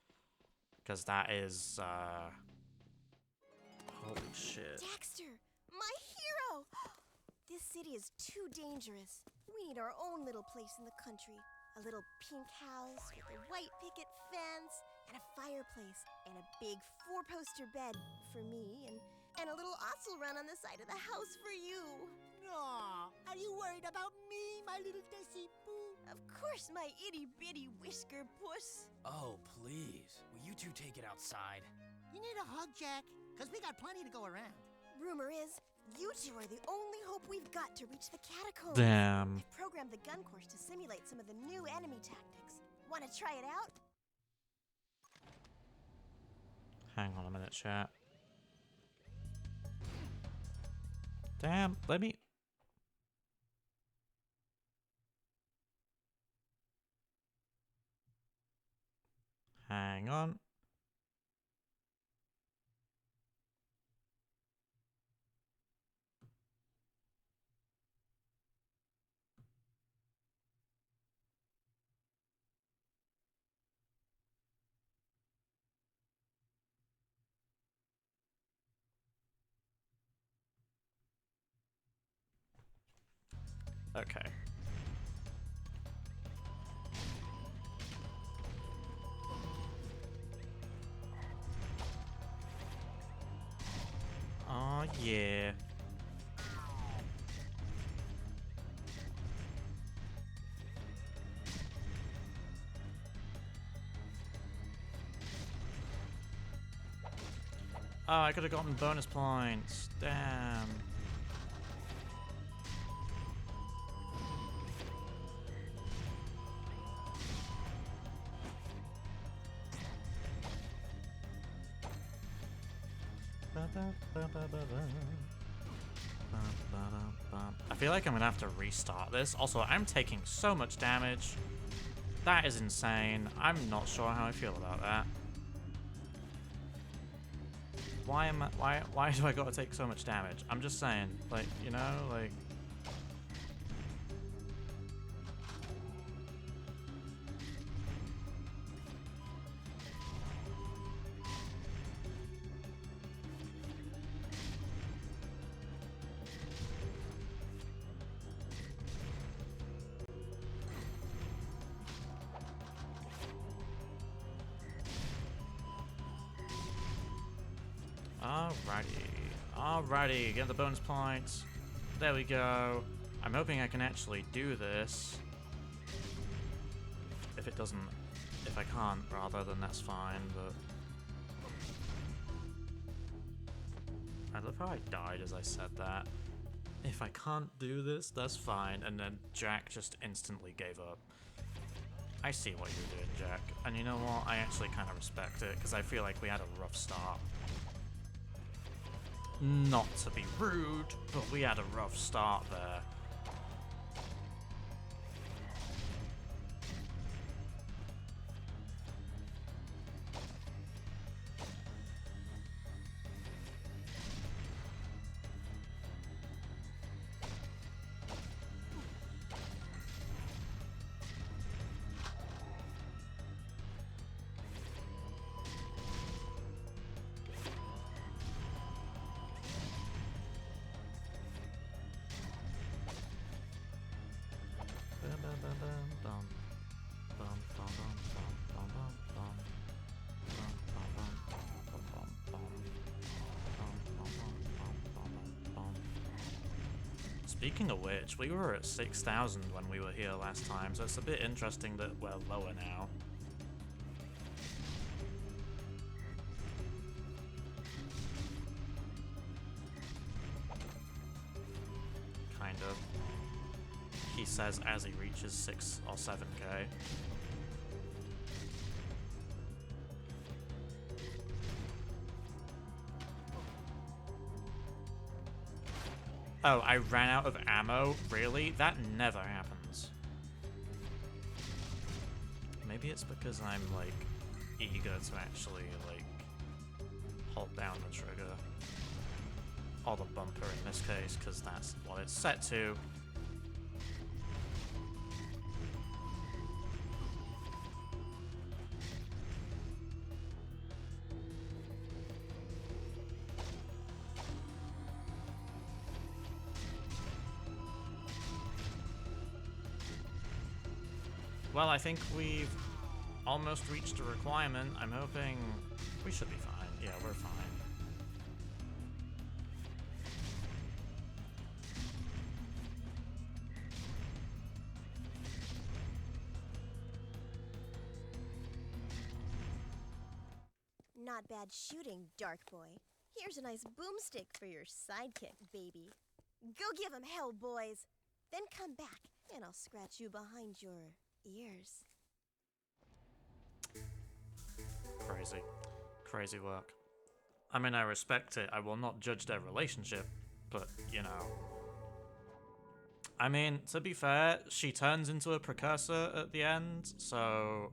Because that is, holy shit. Dexter, my hero! This city is too dangerous. We need our own little place in the country. A little pink house with a white picket fence and a fireplace and a big 4-poster bed for me and a little osel run on the side of the house for you. Aw, are you worried about me, my little Desi Boo? Of course, my itty-bitty whisker puss. Oh, please. Will you two take it outside? You need a hug, Jack, because we got plenty to go around. Rumor is, you two are the only hope we've got to reach the catacombs. Damn. I programmed the gun course to simulate some of the new enemy tactics. Want to try it out? Hang on a minute, chat. Damn, let me... Hang on. Okay. Oh, yeah. Oh, I could have gotten bonus points. Damn. I feel like I'm gonna have to restart this. Also, I'm taking so much damage. That is insane. I'm not sure how I feel about that. Why do I gotta take so much damage? I'm just saying, like, you know, like... Alrighty, get the bonus points. There we go. I'm hoping I can actually do this. If I can't, rather, then that's fine, but... I love how I died as I said that. If I can't do this, that's fine, and then Jack just instantly gave up. I see what you're doing, Jack, and you know what? I actually kind of respect it, because I feel like we had a rough start. Not to be rude, but we had a rough start there. Speaking of which, we were at 6,000 when we were here last time, so it's a bit interesting that we're lower now. Kind of. He says as he reaches 6 or 7k. Oh, I ran out of ammo? Really? That never happens. Maybe it's because I'm, like, eager to actually, like, hold down the trigger. Or the bumper in this case, because that's what it's set to. Well, I think we've almost reached a requirement. I'm hoping we should be fine. Yeah, we're fine. Not bad shooting, Dark Boy. Here's a nice boomstick for your sidekick, baby. Go give him hell, boys. Then come back, and I'll scratch you behind your ears. Crazy. Crazy work. I mean, I respect it. I will not judge their relationship, but, you know. I mean, to be fair, she turns into a precursor at the end, so...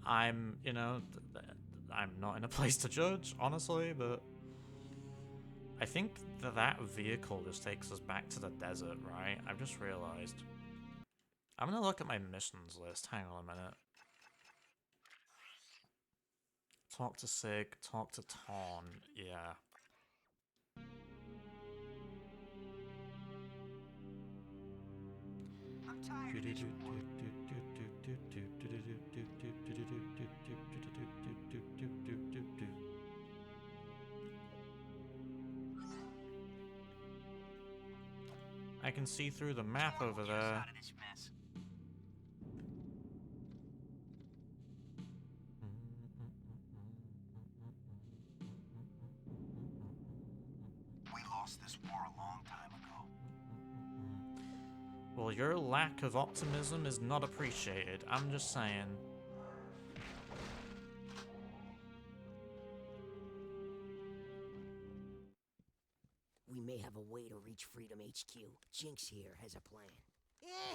I'm, you know, I'm not in a place to judge, honestly, but... I think that vehicle just takes us back to the desert, right? I've just realized. I'm gonna look at my missions list. Hang on a minute. Talk to Sig, talk to Torn, yeah. I can see through the map over there. lost this war a long time ago. Well, your lack of optimism is not appreciated. I'm just saying. We may have a way to reach Freedom HQ. Jinx here has a plan.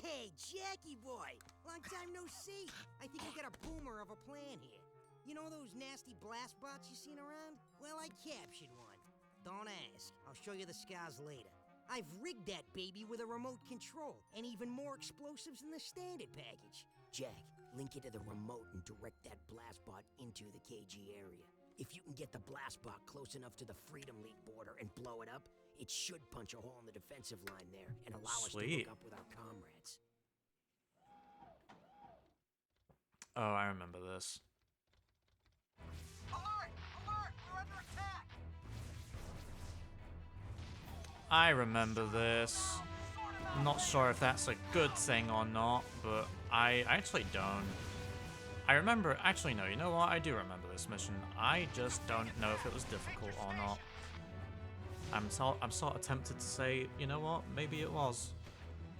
Hey, Jackie boy! Long time no see. I think we got a boomer of a plan here. You know those nasty blast bots you seen around? Well, I captured one. Don't ask. I'll show you the scars later. I've rigged that baby with a remote control, and even more explosives than the standard package. Jack, link it to the remote and direct that blast bot into the KG area. If you can get the blast bot close enough to the Freedom League border and blow it up, it should punch a hole in the defensive line there and allow us to hook up with our comrades. Oh, I remember this. Alert! Alert! We're under attack! I remember this. I'm not sure if that's a good thing or not, but I actually don't. I remember, actually no, you know what, I do remember this mission. I just don't know if it was difficult or not. I'm sort of tempted to say, you know what, maybe it was.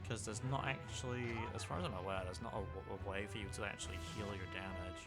Because there's not actually, as far as I'm aware, there's not a way for you to actually heal your damage.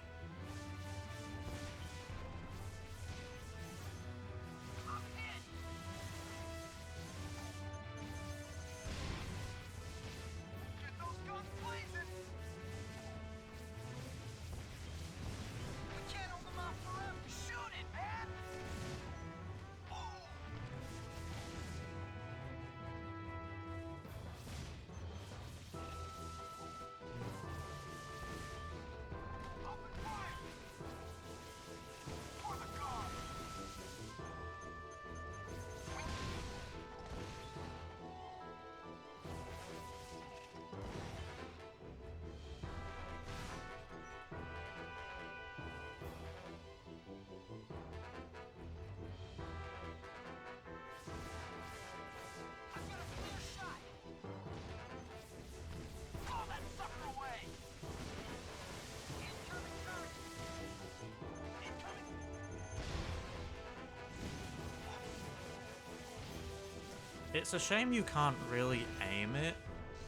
It's a shame you can't really aim it,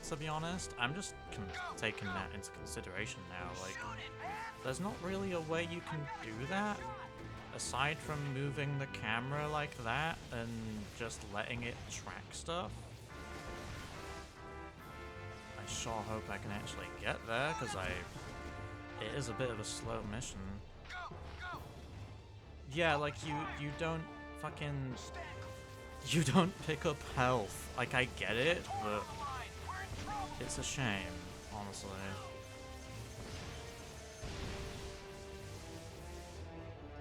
to be honest. I'm just taking that into consideration now. Like, there's not really a way you can do that, aside from moving the camera like that and just letting it track stuff. I sure hope I can actually get there, because it is a bit of a slow mission. Yeah, like, you don't fucking... You don't pick up health. Like, I get it, but it's a shame, honestly.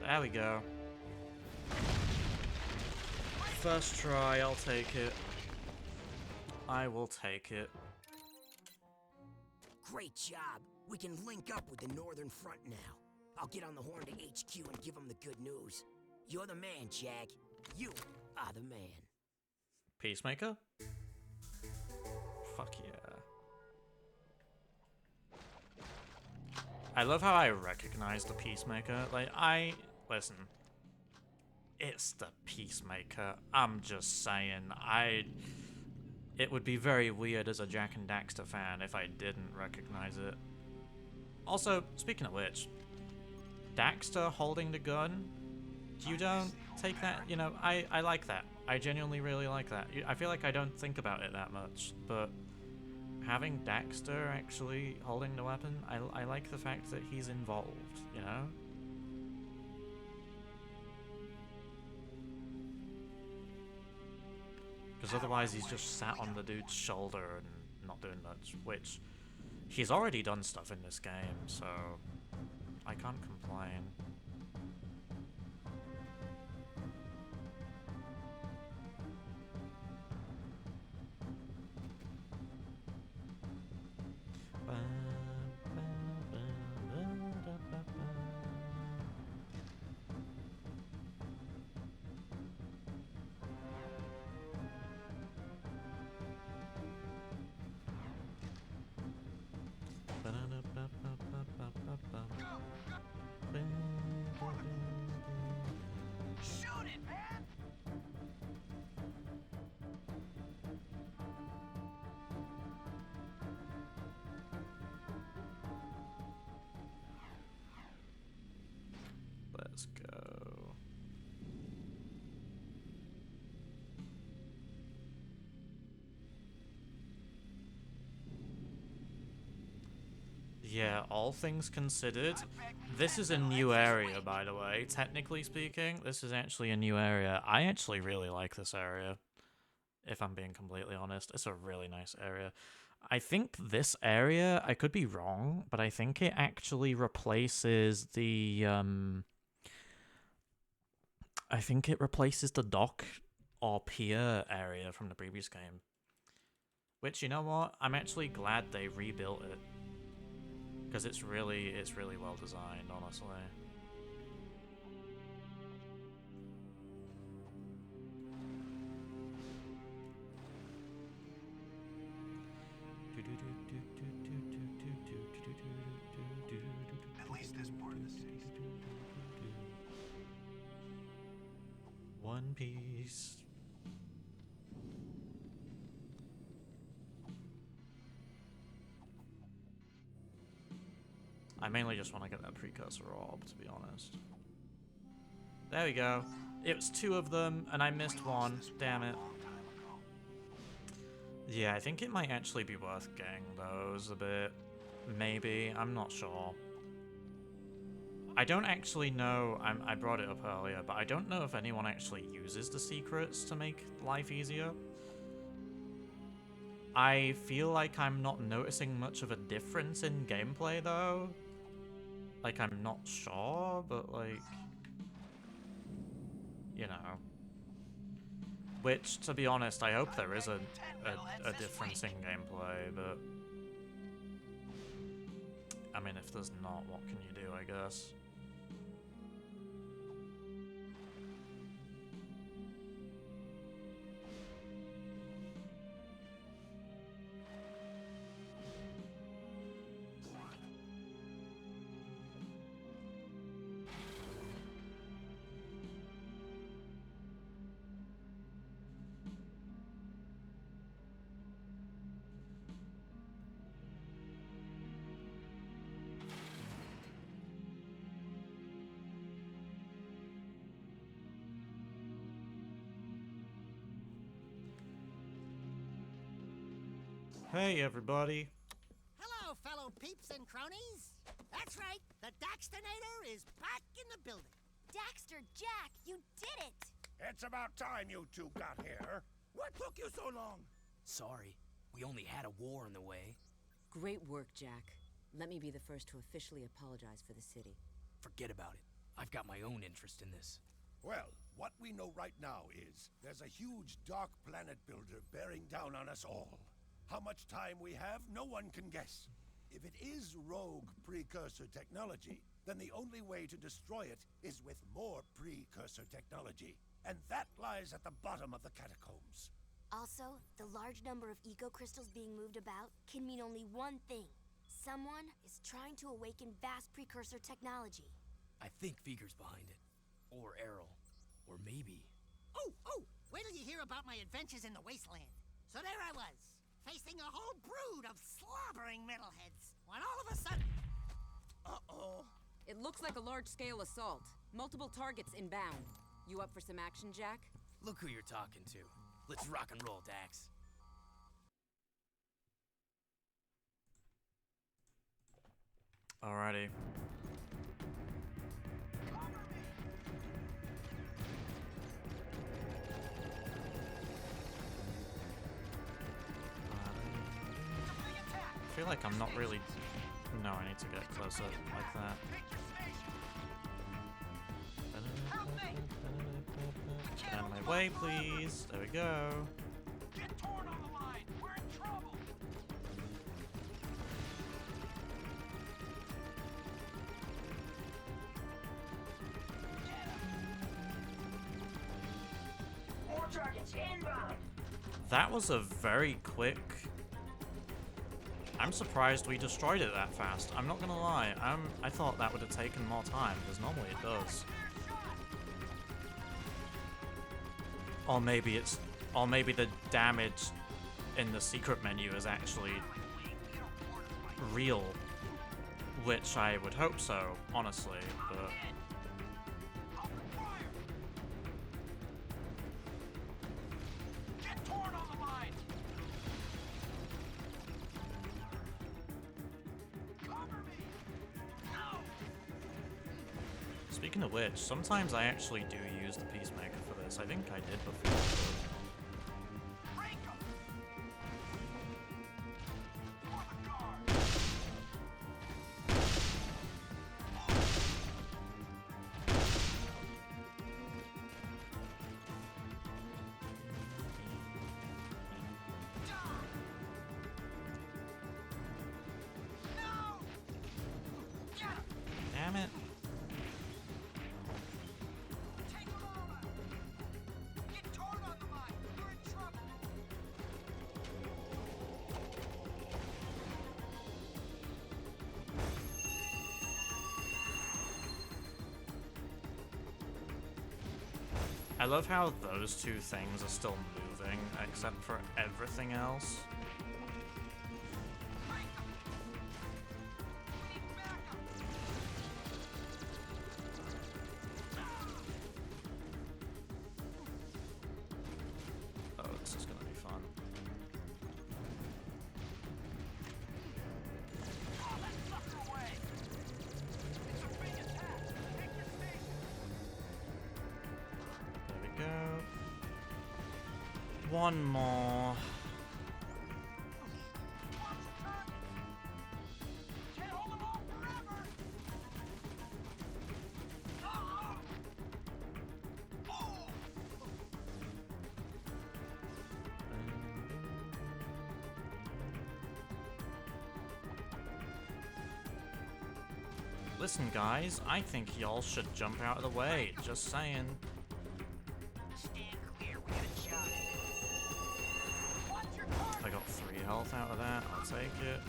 There we go. First try, I'll take it. I will take it. Great job. We can link up with the Northern Front now. I'll get on the horn to HQ and give them the good news. You're the man, Jack. You are the man. Peacemaker? Fuck yeah. I love how I recognize the Peacemaker. Like, listen. It's the Peacemaker. I'm just saying, it would be very weird as a Jak and Daxter fan if I didn't recognize it. Also, speaking of which, Daxter holding the gun, you don't take that, you know, I like that. I genuinely really like that. I feel like I don't think about it that much, but having Daxter actually holding the weapon, I like the fact that he's involved, you know? Because otherwise he's just sat on the dude's shoulder and not doing much, which he's already done stuff in this game, so I can't complain. Let's go. Yeah, all things considered, this is a new area, by the way. Technically speaking, this is actually a new area. I actually really like this area, if I'm being completely honest. It's a really nice area. I think this area, I could be wrong, but I think it actually replaces the, I think it replaces the dock or pier area from the previous game. Which, you know what? I'm actually glad they rebuilt it. Because it's really well designed, honestly. At least this part of the city's One Piece. I mainly just want to get that precursor orb, to be honest. There we go. It was 2 of them, and I missed one. Damn it. Yeah, I think it might actually be worth getting those a bit. Maybe. I'm not sure. I don't actually know. I brought it up earlier, but I don't know if anyone actually uses the secrets to make life easier. I feel like I'm not noticing much of a difference in gameplay, though. Like, I'm not sure, but, like, you know. Which, to be honest, I hope there is a difference in gameplay, but... I mean, if there's not, what can you do, I guess? Hey, everybody. Hello, fellow peeps and cronies. That's right, the Daxtonator is back in the building. Daxter, Jack, you did it! It's about time you two got here. What took you so long? Sorry, we only had a war in the way. Great work, Jack. Let me be the first to officially apologize for the city. Forget about it. I've got my own interest in this. Well, what we know right now is there's a huge dark planet builder bearing down on us all. How much time we have, no one can guess. If it is rogue precursor technology, then the only way to destroy it is with more precursor technology. And that lies at the bottom of the catacombs. Also, the large number of eco-crystals being moved about can mean only one thing. Someone is trying to awaken vast precursor technology. I think Viger's behind it. Or Errol. Or maybe... Oh! Wait till you hear about my adventures in the wasteland. So there I was, facing a whole brood of slobbering metalheads, when all of a sudden... Uh-oh. It looks like a large-scale assault. Multiple targets inbound. You up for some action, Jack? Look who you're talking to. Let's rock and roll, Dax. Alrighty. I feel like I'm not really... No, I need to get closer like that. Get out of my way, please. There we go. Get torn on the line. We're in trouble. More targets inbound. That was a very quick... I'm surprised we destroyed it that fast. I'm not gonna lie. I thought that would have taken more time, because normally it does. Or maybe the damage in the secret menu is actually real, which I would hope so, honestly, but Get torn on the line! Cover me! No! Speaking of which, sometimes I actually do use the Peacemaker for this. I think I did before. Break 'em! For the guard! Damn it. Take 'em over! Get torn on the line! We're in trouble! I love how those two things are still moving, except for everything else. Oh, this is gonna be fun. There we go. One more. Listen, guys, I think y'all should jump out of the way. Just saying. I got 3 health out of that. I'll take it.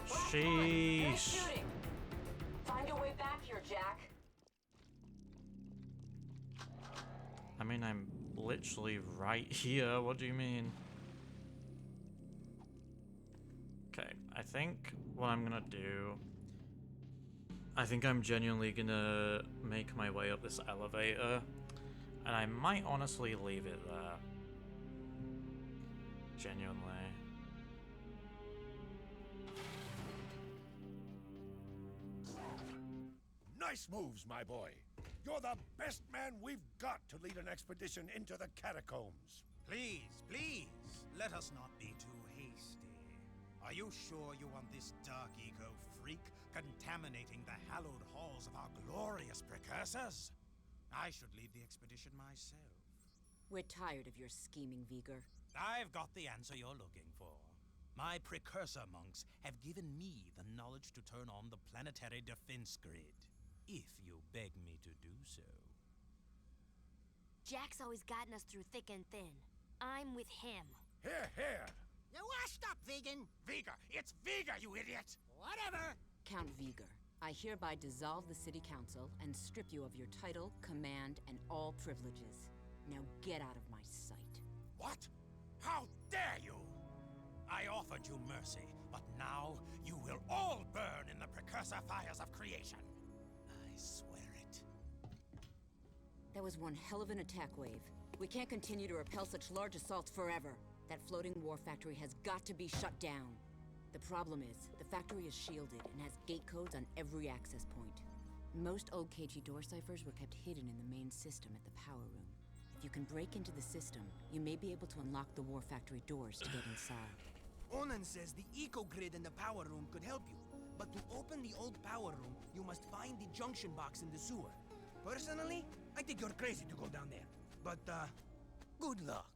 Sheesh. Find a way back here, Jak. I mean, I'm literally right here. What do you mean? Okay, I think what I'm gonna do... I think I'm genuinely gonna make my way up this elevator. And I might honestly leave it there. Genuinely. Nice moves, my boy. You're the best man we've got to lead an expedition into the catacombs. Please, please, let us not be too hasty. Are you sure you want this dark eco freak contaminating the hallowed halls of our glorious precursors? I should lead the expedition myself. We're tired of your scheming, Vigor. I've got the answer you're looking for. My precursor monks have given me the knowledge to turn on the planetary defense grid. If you beg me to do so. Jack's always gotten us through thick and thin. I'm with him. Here, here. You're washed up, vegan. Vigor! It's Vigor, you idiot! Whatever. Count Vigor, I hereby dissolve the City Council and strip you of your title, command, and all privileges. Now get out of my sight. What? How dare you? I offered you mercy, but now you will all burn in the precursor fires of creation. I swear it. That was one hell of an attack wave. We can't continue to repel such large assaults forever. That floating war factory has got to be shut down. The problem is, the factory is shielded and has gate codes on every access point. Most old KG door ciphers were kept hidden in the main system at the power room. If you can break into the system, you may be able to unlock the war factory doors to get inside. Onan says the eco-grid in the power room could help you. But to open the old power room, you must find the junction box in the sewer. Personally, I think you're crazy to go down there. But, good luck.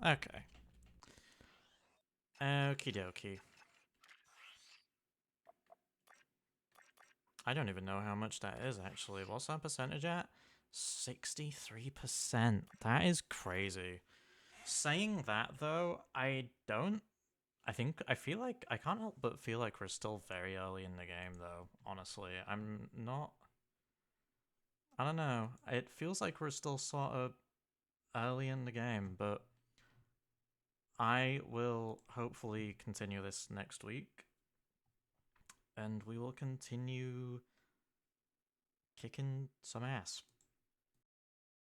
Okay. Okie dokie. I don't even know how much that is, actually. What's that percentage at? 63%. That is crazy. Saying that, though, I feel like, I can't help but feel like we're still very early in the game, though, honestly. I'm not I don't know. It feels like we're still sort of early in the game, but I will hopefully continue this next week. And we will continue kicking some ass.